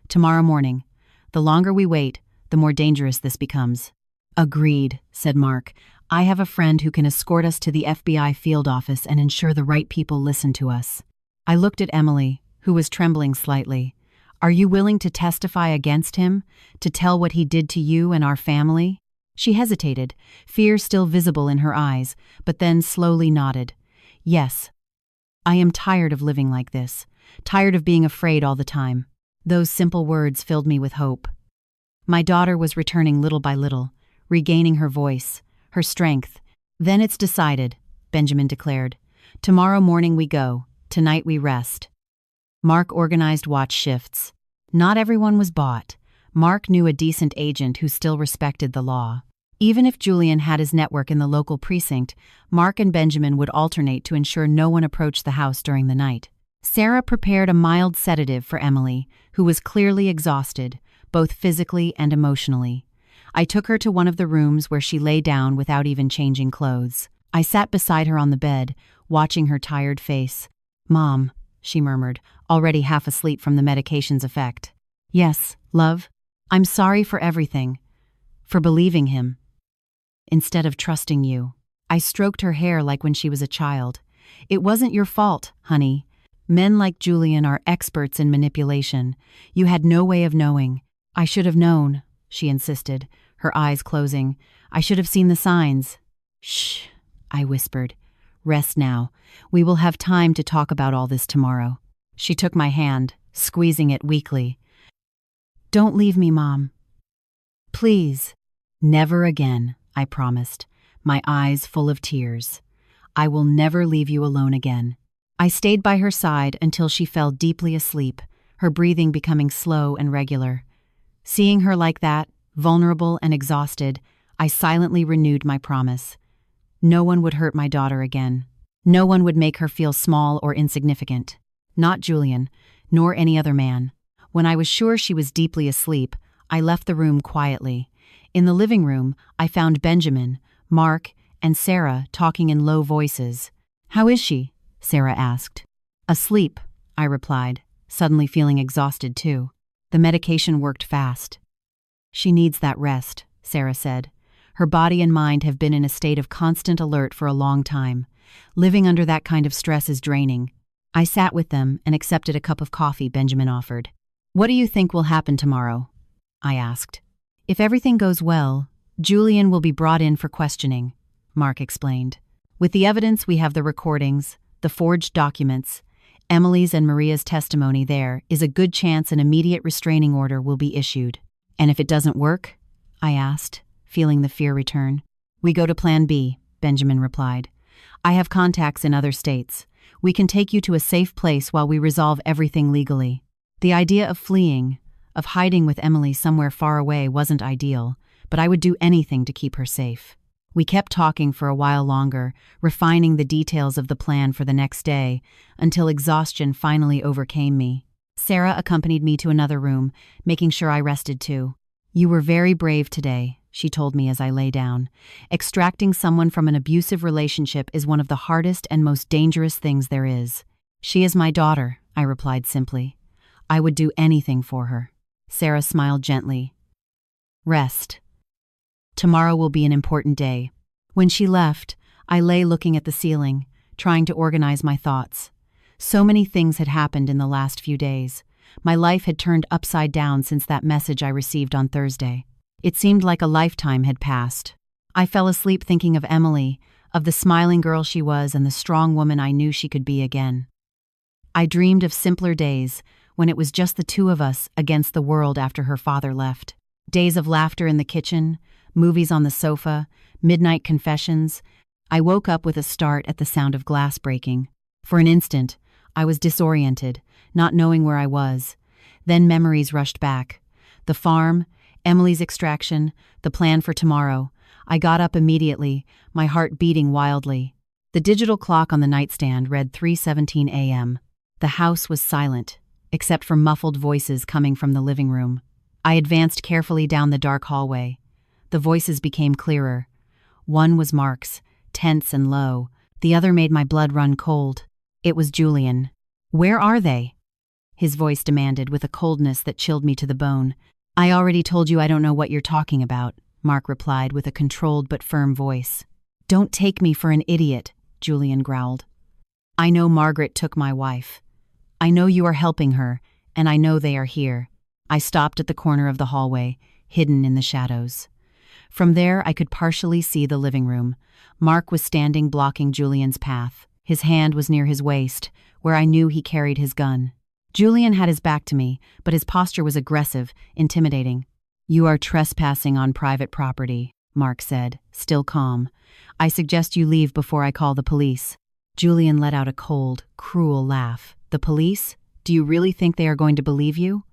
Speaker 1: Tomorrow morning. The longer we wait, the more dangerous this becomes. Agreed, said Mark. I have a friend who can escort us to the FBI field office and ensure the right people listen to us. I looked at Emily, who was trembling slightly. Are you willing to testify against him, to tell what he did to you and our family? She hesitated, fear still visible in her eyes, but then slowly nodded. Yes. I am tired of living like this, tired of being afraid all the time. Those simple words filled me with hope. My daughter was returning little by little, regaining her voice, her strength. Then it's decided, Benjamin declared. Tomorrow morning we go, tonight we rest. Mark organized watch shifts. Not everyone was bought. Mark knew a decent agent who still respected the law. Even if Julian had his network in the local precinct, Mark and Benjamin would alternate to ensure no one approached the house during the night. Sarah prepared a mild sedative for Emily, who was clearly exhausted, both physically and emotionally. I took her to one of the rooms where she lay down without even changing clothes. I sat beside her on the bed, watching her tired face. "Mom," she murmured, already half asleep from the medication's effect. "Yes, love. I'm sorry for everything. For believing him. Instead of trusting you." I stroked her hair like when she was a child. "It wasn't your fault, honey. Men like Julian are experts in manipulation. You had no way of knowing." "I should have known," she insisted, her eyes closing. "I should have seen the signs." "Shh," I whispered. "Rest now. We will have time to talk about all this tomorrow." She took my hand, squeezing it weakly. "Don't leave me, Mom. Please." "Never again," I promised, my eyes full of tears. "I will never leave you alone again." I stayed by her side until she fell deeply asleep, her breathing becoming slow and regular. Seeing her like that, vulnerable and exhausted, I silently renewed my promise. No one would hurt my daughter again. No one would make her feel small or insignificant. Not Julian, nor any other man. When I was sure she was deeply asleep, I left the room quietly. In the living room, I found Benjamin, Mark, and Sarah talking in low voices. "How is she?" Sarah asked. "Asleep," I replied, suddenly feeling exhausted too. The medication worked fast. "She needs that rest," Sarah said. "Her body and mind have been in a state of constant alert for a long time. Living under that kind of stress is draining." I sat with them and accepted a cup of coffee Benjamin offered. "What do you think will happen tomorrow?" I asked. "If everything goes well, Julian will be brought in for questioning," Mark explained. "With the evidence, we have the recordings, the forged documents, Emily's and Maria's testimony. There is a good chance an immediate restraining order will be issued." "And if it doesn't work?" I asked, feeling the fear return. We go to Plan B, Benjamin replied. I have contacts in other states. We can take you to a safe place while we resolve everything legally. The idea of fleeing, of hiding with Emily somewhere far away wasn't ideal, but I would do anything to keep her safe. We kept talking for a while longer, refining the details of the plan for the next day, until exhaustion finally overcame me. Sarah accompanied me to another room, making sure I rested too. You were very brave today, she told me as I lay down. Extracting someone from an abusive relationship is one of the hardest and most dangerous things there is. She is my daughter, I replied simply. I would do anything for her. Sarah smiled gently. Rest. Tomorrow will be an important day. When she left, I lay looking at the ceiling, trying to organize my thoughts. So many things had happened in the last few days. My life had turned upside down since that message I received on Thursday. It seemed like a lifetime had passed. I fell asleep thinking of Emily, of the smiling girl she was and the strong woman I knew she could be again. I dreamed of simpler days, when it was just the two of us against the world after her father left. Days of laughter in the kitchen, movies on the sofa, midnight confessions. I woke up with a start at the sound of glass breaking. For an instant, I was disoriented, not knowing where I was. Then memories rushed back. The farm, Emily's extraction, the plan for tomorrow. I got up immediately, my heart beating wildly. The digital clock on the nightstand read 3:17 a.m. The house was silent, except for muffled voices coming from the living room. I advanced carefully down the dark hallway. The voices became clearer. One was Mark's, tense and low. The other made my blood run cold. It was Julian. Where are they? His voice demanded with a coldness that chilled me to the bone. I already told you I don't know what you're talking about, Mark replied with a controlled but firm voice. Don't take me for an idiot, Julian growled. I know Margaret took my wife. I know you are helping her, and I know they are here. I stopped at the corner of the hallway, hidden in the shadows. From there, I could partially see the living room. Mark was standing blocking Julian's path. His hand was near his waist, where I knew he carried his gun. Julian had his back to me, but his posture was aggressive, intimidating. You are trespassing on private property, Mark said, still calm. I suggest you leave before I call the police. Julian let out a cold, cruel laugh. The police? Do you really think they are going to believe you?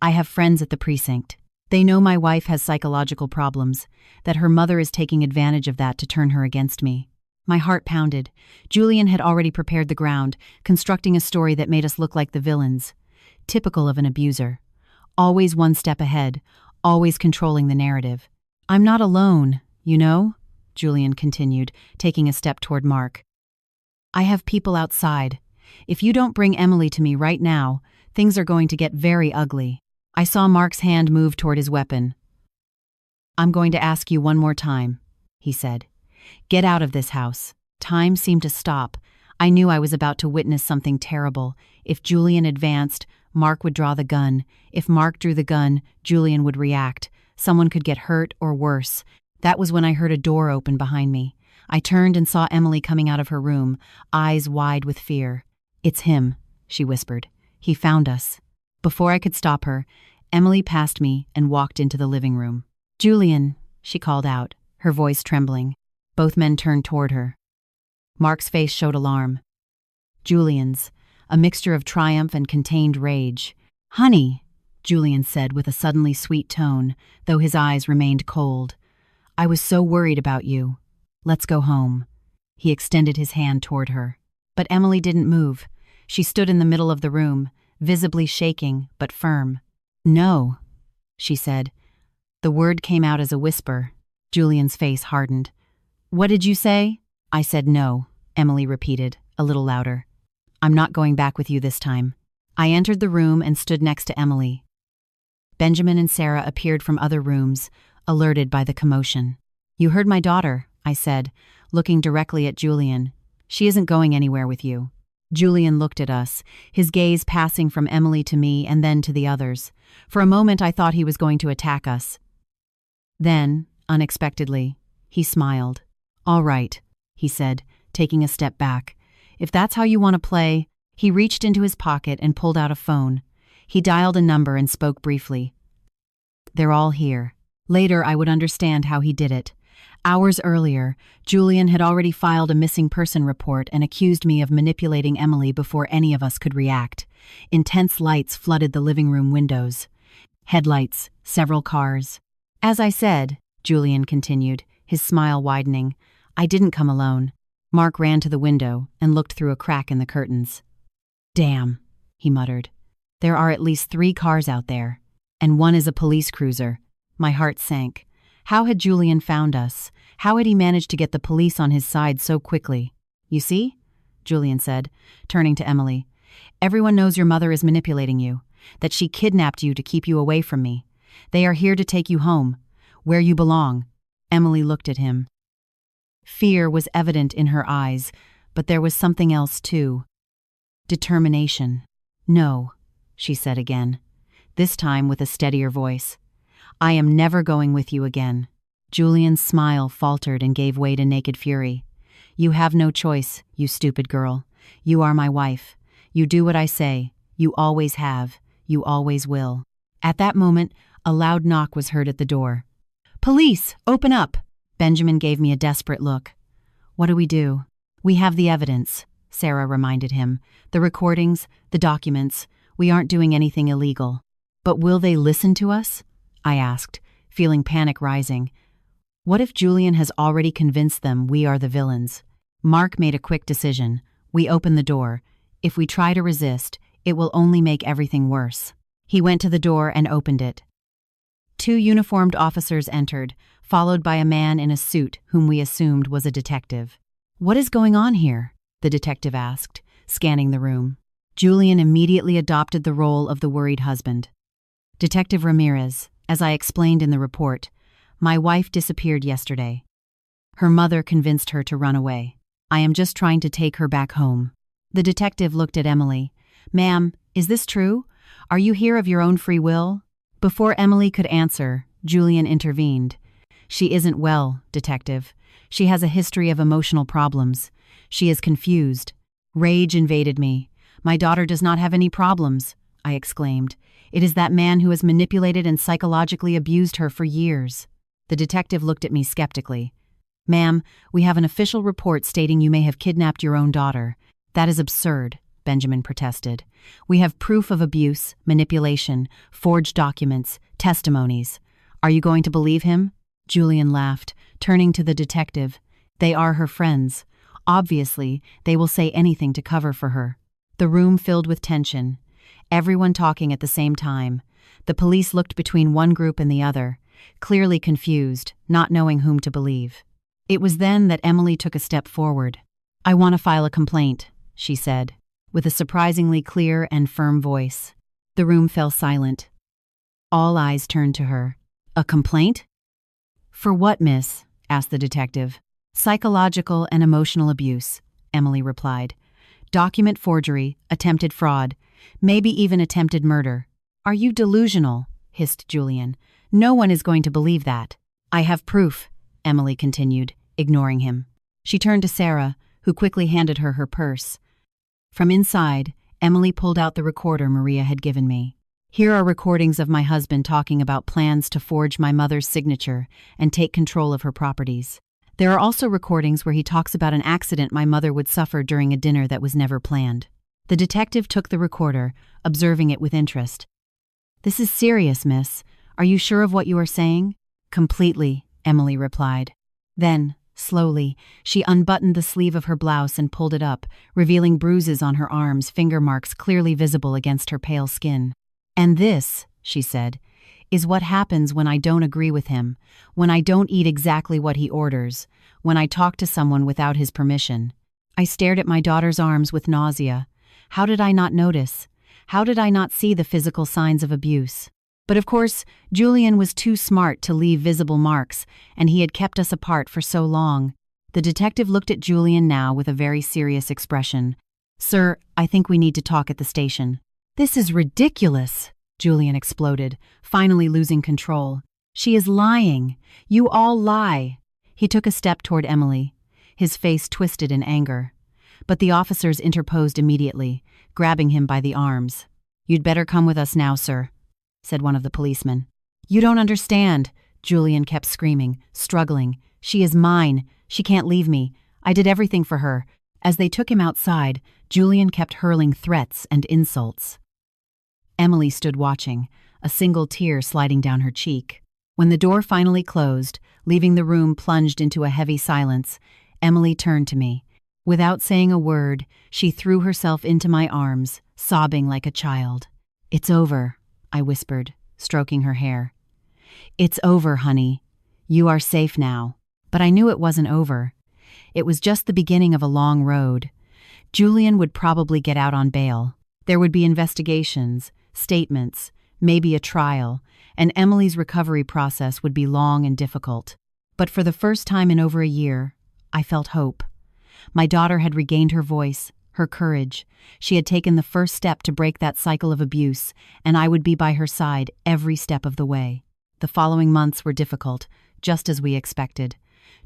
Speaker 1: I have friends at the precinct. They know my wife has psychological problems, that her mother is taking advantage of that to turn her against me. My heart pounded. Julian had already prepared the ground, constructing a story that made us look like the villains. Typical of an abuser. Always one step ahead, always controlling the narrative. I'm not alone, you know? Julian continued, taking a step toward Mark. I have people outside. If you don't bring Emily to me right now, things are going to get very ugly. I saw Mark's hand move toward his weapon. I'm going to ask you one more time, he said. Get out of this house. Time seemed to stop. I knew I was about to witness something terrible. If Julian advanced, Mark would draw the gun. If Mark drew the gun, Julian would react. Someone could get hurt or worse. That was when I heard a door open behind me. I turned and saw Emily coming out of her room, eyes wide with fear. It's him, she whispered. He found us. Before I could stop her, Emily passed me and walked into the living room. Julian, she called out, her voice trembling. Both men turned toward her. Mark's face showed alarm. Julian's, a mixture of triumph and contained rage. Honey, Julian said with a suddenly sweet tone, though his eyes remained cold. I was so worried about you. Let's go home. He extended his hand toward her. But Emily didn't move. She stood in the middle of the room, visibly shaking, but firm. No, she said. The word came out as a whisper. Julian's face hardened. What did you say? I said no, Emily repeated, a little louder. I'm not going back with you this time. I entered the room and stood next to Emily. Benjamin and Sarah appeared from other rooms, alerted by the commotion. You heard my daughter, I said, looking directly at Julian. She isn't going anywhere with you. Julian looked at us, his gaze passing from Emily to me and then to the others. For a moment I thought he was going to attack us. Then, unexpectedly, he smiled. All right, he said, taking a step back. If that's how you want to play. He reached into his pocket and pulled out a phone. He dialed a number and spoke briefly. They're all here. Later I would understand how he did it. Hours earlier, Julian had already filed a missing person report and accused me of manipulating Emily before any of us could react. Intense lights flooded the living room windows. Headlights, several cars. As I said, Julian continued, his smile widening, I didn't come alone. Mark ran to the window and looked through a crack in the curtains. Damn, he muttered. There are at least 3 cars out there, and one is a police cruiser. My heart sank. How had Julian found us? How had he managed to get the police on his side so quickly? You see? Julian said, turning to Emily. Everyone knows your mother is manipulating you, that she kidnapped you to keep you away from me. They are here to take you home, where you belong. Emily looked at him. Fear was evident in her eyes, but there was something else too. Determination. No, she said again, this time with a steadier voice. I am never going with you again. Julian's smile faltered and gave way to naked fury. You have no choice, you stupid girl. You are my wife. You do what I say. You always have. You always will. At that moment, a loud knock was heard at the door. Police, open up! Benjamin gave me a desperate look. What do we do? We have the evidence, Sarah reminded him. The recordings, the documents. We aren't doing anything illegal. But will they listen to us? I asked, feeling panic rising. What if Julian has already convinced them we are the villains? Mark made a quick decision. We open the door. If we try to resist, it will only make everything worse. He went to the door and opened it. 2 uniformed officers entered, followed by a man in a suit whom we assumed was a detective. What is going on here? The detective asked, scanning the room. Julian immediately adopted the role of the worried husband. Detective Ramirez, as I explained in the report, my wife disappeared yesterday. Her mother convinced her to run away. I am just trying to take her back home. The detective looked at Emily. Ma'am, is this true? Are you here of your own free will? Before Emily could answer, Julian intervened. She isn't well, detective. She has a history of emotional problems. She is confused. Rage invaded me. My daughter does not have any problems, I exclaimed. It is that man who has manipulated and psychologically abused her for years. The detective looked at me skeptically. Ma'am, we have an official report stating you may have kidnapped your own daughter. That is absurd, Benjamin protested. We have proof of abuse, manipulation, forged documents, testimonies. Are you going to believe him? Julian laughed, turning to the detective. They are her friends. Obviously, they will say anything to cover for her. The room filled with tension. Everyone talking at the same time. The police looked between one group and the other, clearly confused, not knowing whom to believe. It was then that Emily took a step forward. I want to file a complaint, she said, with a surprisingly clear and firm voice. The room fell silent. All eyes turned to her. A complaint? For what, miss? Asked the detective. Psychological and emotional abuse, Emily replied. Document forgery, attempted fraud, maybe even attempted murder. Are you delusional? Hissed Julian. No one is going to believe that. I have proof, Emily continued, ignoring him. She turned to Sarah, who quickly handed her purse. From inside, Emily pulled out the recorder Maria had given me. Here are recordings of my husband talking about plans to forge my mother's signature and take control of her properties. There are also recordings where he talks about an accident my mother would suffer during a dinner that was never planned. The detective took the recorder, observing it with interest. This is serious, miss. Are you sure of what you are saying? Completely, Emily replied. Then, slowly, she unbuttoned the sleeve of her blouse and pulled it up, revealing bruises on her arms, finger marks clearly visible against her pale skin. And this, she said, is what happens when I don't agree with him, when I don't eat exactly what he orders, when I talk to someone without his permission. I stared at my daughter's arms with nausea. How did I not notice? How did I not see the physical signs of abuse? But of course, Julian was too smart to leave visible marks, and he had kept us apart for so long. The detective looked at Julian now with a very serious expression. Sir, I think we need to talk at the station. This is ridiculous, Julian exploded, finally losing control. She is lying. You all lie. He took a step toward Emily, his face twisted in anger. But the officers interposed immediately, grabbing him by the arms. You'd better come with us now, sir, said one of the policemen. You don't understand, Julian kept screaming, struggling. She is mine. She can't leave me. I did everything for her. As they took him outside, Julian kept hurling threats and insults. Emily stood watching, a single tear sliding down her cheek. When the door finally closed, leaving the room plunged into a heavy silence, Emily turned to me. Without saying a word, she threw herself into my arms, sobbing like a child. "It's over," I whispered, stroking her hair. "It's over, honey. You are safe now." But I knew it wasn't over. It was just the beginning of a long road. Julian would probably get out on bail. There would be investigations, statements, maybe a trial, and Emily's recovery process would be long and difficult. But for the first time in over a year, I felt hope. My daughter had regained her voice, her courage. She had taken the first step to break that cycle of abuse, and I would be by her side every step of the way. The following months were difficult, just as we expected.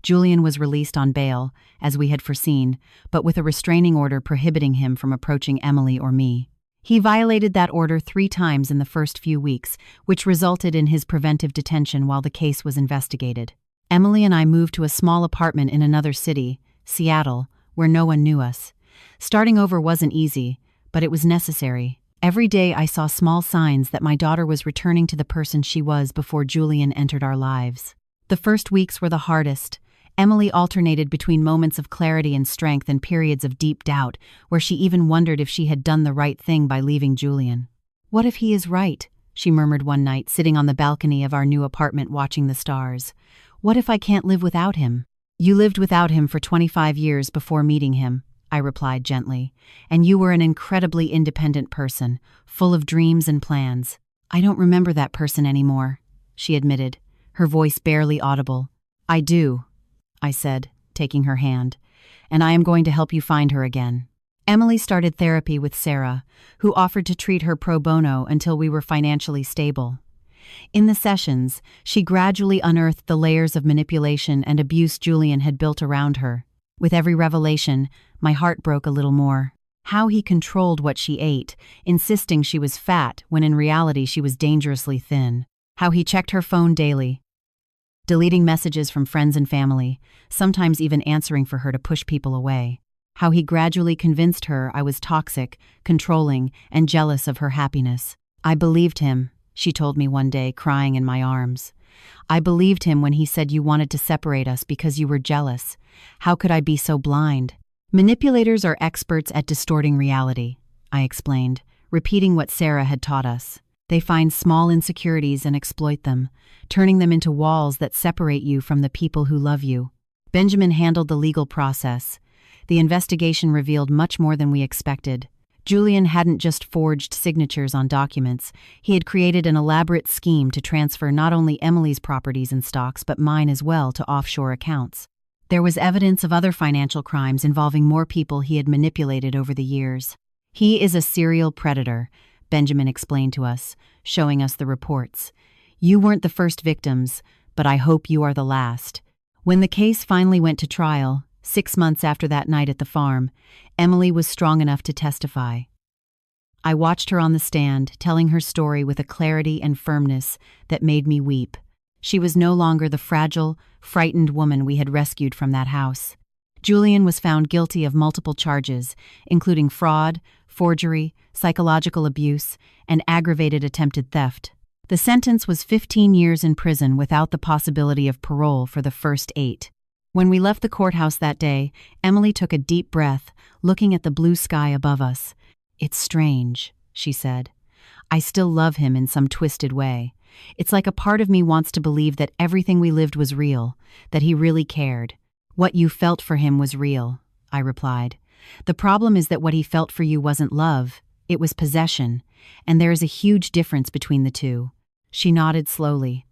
Speaker 1: Julian was released on bail, as we had foreseen, but with a restraining order prohibiting him from approaching Emily or me. He violated that order 3 times in the first few weeks, which resulted in his preventive detention while the case was investigated. Emily and I moved to a small apartment in another city, Seattle, where no one knew us. Starting over wasn't easy, but it was necessary. Every day I saw small signs that my daughter was returning to the person she was before Julian entered our lives. The first weeks were the hardest. Emily alternated between moments of clarity and strength and periods of deep doubt, where she even wondered if she had done the right thing by leaving Julian. "What if he is right?" she murmured one night, sitting on the balcony of our new apartment watching the stars. "What if I can't live without him?" "You lived without him for 25 years before meeting him," I replied gently, "and you were an incredibly independent person, full of dreams and plans." "I don't remember that person anymore," she admitted, her voice barely audible. "I do," I said, taking her hand, "and I am going to help you find her again." Emily started therapy with Sarah, who offered to treat her pro bono until we were financially stable. In the sessions, she gradually unearthed the layers of manipulation and abuse Julian had built around her. With every revelation, my heart broke a little more. How he controlled what she ate, insisting she was fat when in reality she was dangerously thin. How he checked her phone daily, deleting messages from friends and family, sometimes even answering for her to push people away. How he gradually convinced her I was toxic, controlling, and jealous of her happiness. "I believed him," she told me one day, crying in my arms. "I believed him when he said you wanted to separate us because you were jealous. How could I be so blind?" "Manipulators are experts at distorting reality," I explained, repeating what Sarah had taught us. "They find small insecurities and exploit them, turning them into walls that separate you from the people who love you." Benjamin handled the legal process. The investigation revealed much more than we expected. Julian hadn't just forged signatures on documents, he had created an elaborate scheme to transfer not only Emily's properties and stocks but mine as well to offshore accounts. There was evidence of other financial crimes involving more people he had manipulated over the years. "He is a serial predator," Benjamin explained to us, showing us the reports. "You weren't the first victims, but I hope you are the last." When the case finally went to trial, 6 months after that night at the farm, Emily was strong enough to testify. I watched her on the stand, telling her story with a clarity and firmness that made me weep. She was no longer the fragile, frightened woman we had rescued from that house. Julian was found guilty of multiple charges, including fraud, forgery, psychological abuse, and aggravated attempted theft. The sentence was 15 years in prison without the possibility of parole for the first 8. When we left the courthouse that day, Emily took a deep breath, looking at the blue sky above us. "It's strange," she said. "I still love him in some twisted way. It's like a part of me wants to believe that everything we lived was real, that he really cared." "What you felt for him was real," I replied. "The problem is that what he felt for you wasn't love, it was possession, and there is a huge difference between the two." She nodded slowly.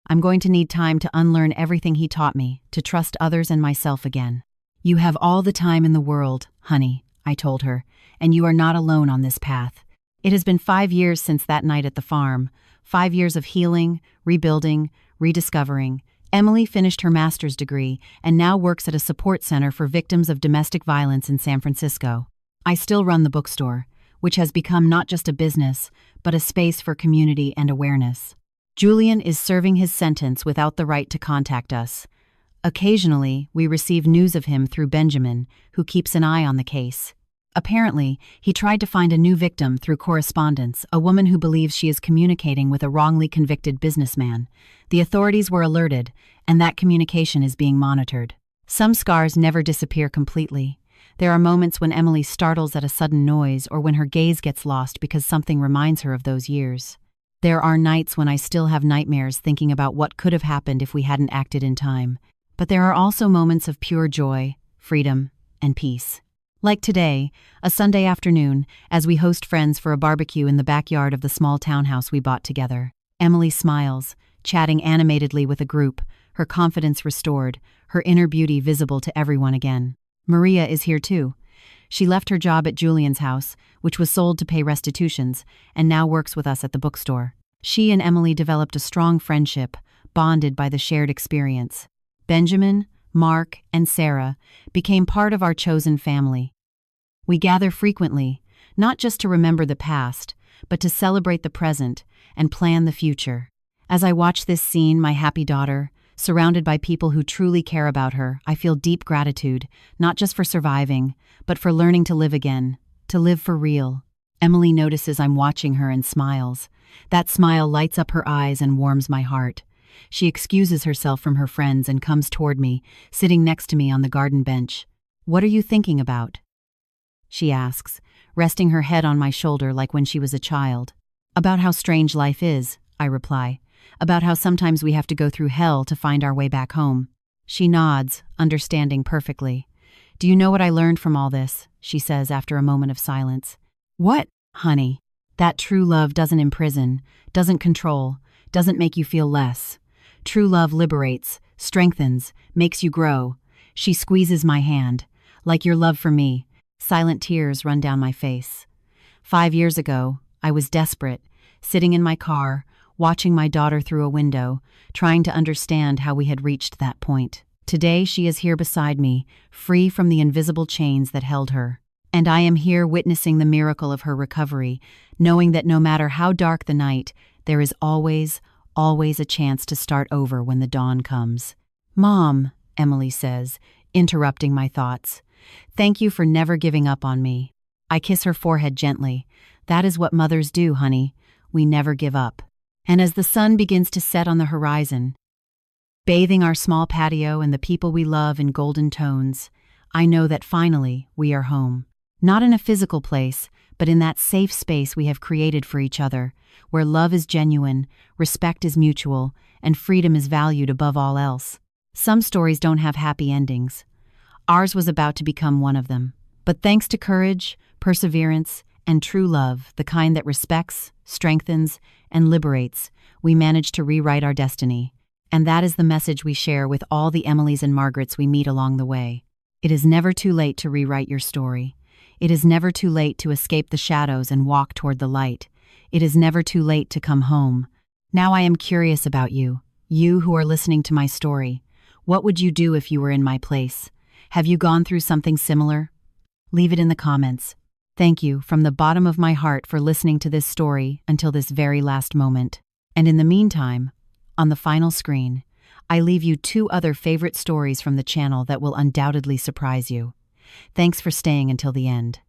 Speaker 1: "I'm going to need time to unlearn everything he taught me, to trust others and myself again." "You have all the time in the world, honey," I told her, "and you are not alone on this path." It has been 5 years since that night at the farm, 5 years of healing, rebuilding, rediscovering. Emily finished her master's degree and now works at a support center for victims of domestic violence in San Francisco. I still run the bookstore, which has become not just a business, but a space for community and awareness. Julian is serving his sentence without the right to contact us. Occasionally, we receive news of him through Benjamin, who keeps an eye on the case. Apparently, he tried to find a new victim through correspondence, a woman who believes she is communicating with a wrongly convicted businessman. The authorities were alerted, and that communication is being monitored. Some scars never disappear completely. There are moments when Emily startles at a sudden noise or when her gaze gets lost because something reminds her of those years. There are nights when I still have nightmares thinking about what could have happened if we hadn't acted in time. But there are also moments of pure joy, freedom, and peace. Like today, a Sunday afternoon, as we host friends for a barbecue in the backyard of the small townhouse we bought together. Emily smiles, chatting animatedly with a group, her confidence restored, her inner beauty visible to everyone again. Maria is here too. She left her job at Julian's house, which was sold to pay restitutions, and now works with us at the bookstore. She and Emily developed a strong friendship, bonded by the shared experience. Benjamin, Mark, and Sarah became part of our chosen family. We gather frequently, not just to remember the past, but to celebrate the present and plan the future. As I watch this scene, my happy daughter, surrounded by people who truly care about her, I feel deep gratitude, not just for surviving, but for learning to live again, to live for real. Emily notices I'm watching her and smiles. That smile lights up her eyes and warms my heart. She excuses herself from her friends and comes toward me, sitting next to me on the garden bench. "What are you thinking about?" she asks, resting her head on my shoulder like when she was a child. "About how strange life is," I reply. "About how sometimes we have to go through hell to find our way back home." She nods, understanding perfectly. "Do you know what I learned from all this?" she says after a moment of silence. "What, honey?" "That true love doesn't imprison, doesn't control, doesn't make you feel less. True love liberates, strengthens, makes you grow." She squeezes my hand. "Like your love for me." Silent tears run down my face. 5 years ago, I was desperate, sitting in my car, watching my daughter through a window, trying to understand how we had reached that point. Today she is here beside me, free from the invisible chains that held her. And I am here witnessing the miracle of her recovery, knowing that no matter how dark the night, there is always a chance to start over when the dawn comes. "Mom," Emily says, interrupting my thoughts. "Thank you for never giving up on me." I kiss her forehead gently. "That is what mothers do, honey. We never give up." And as the sun begins to set on the horizon, bathing our small patio and the people we love in golden tones, I know that finally we are home. Not in a physical place, but in that safe space we have created for each other, where love is genuine, respect is mutual, and freedom is valued above all else. Some stories don't have happy endings. Ours was about to become one of them. But thanks to courage, perseverance, and true love, the kind that respects, strengthens, and liberates, we managed to rewrite our destiny. And that is the message we share with all the Emilys and Margarets we meet along the way. It is never too late to rewrite your story. It is never too late to escape the shadows and walk toward the light. It is never too late to come home. Now I am curious about you who are listening to my story. What would you do if you were in my place? Have you gone through something similar? Leave it in the comments. Thank you from the bottom of my heart for listening to this story until this very last moment. And in the meantime, on the final screen, I leave you 2 other favorite stories from the channel that will undoubtedly surprise you. Thanks for staying until the end.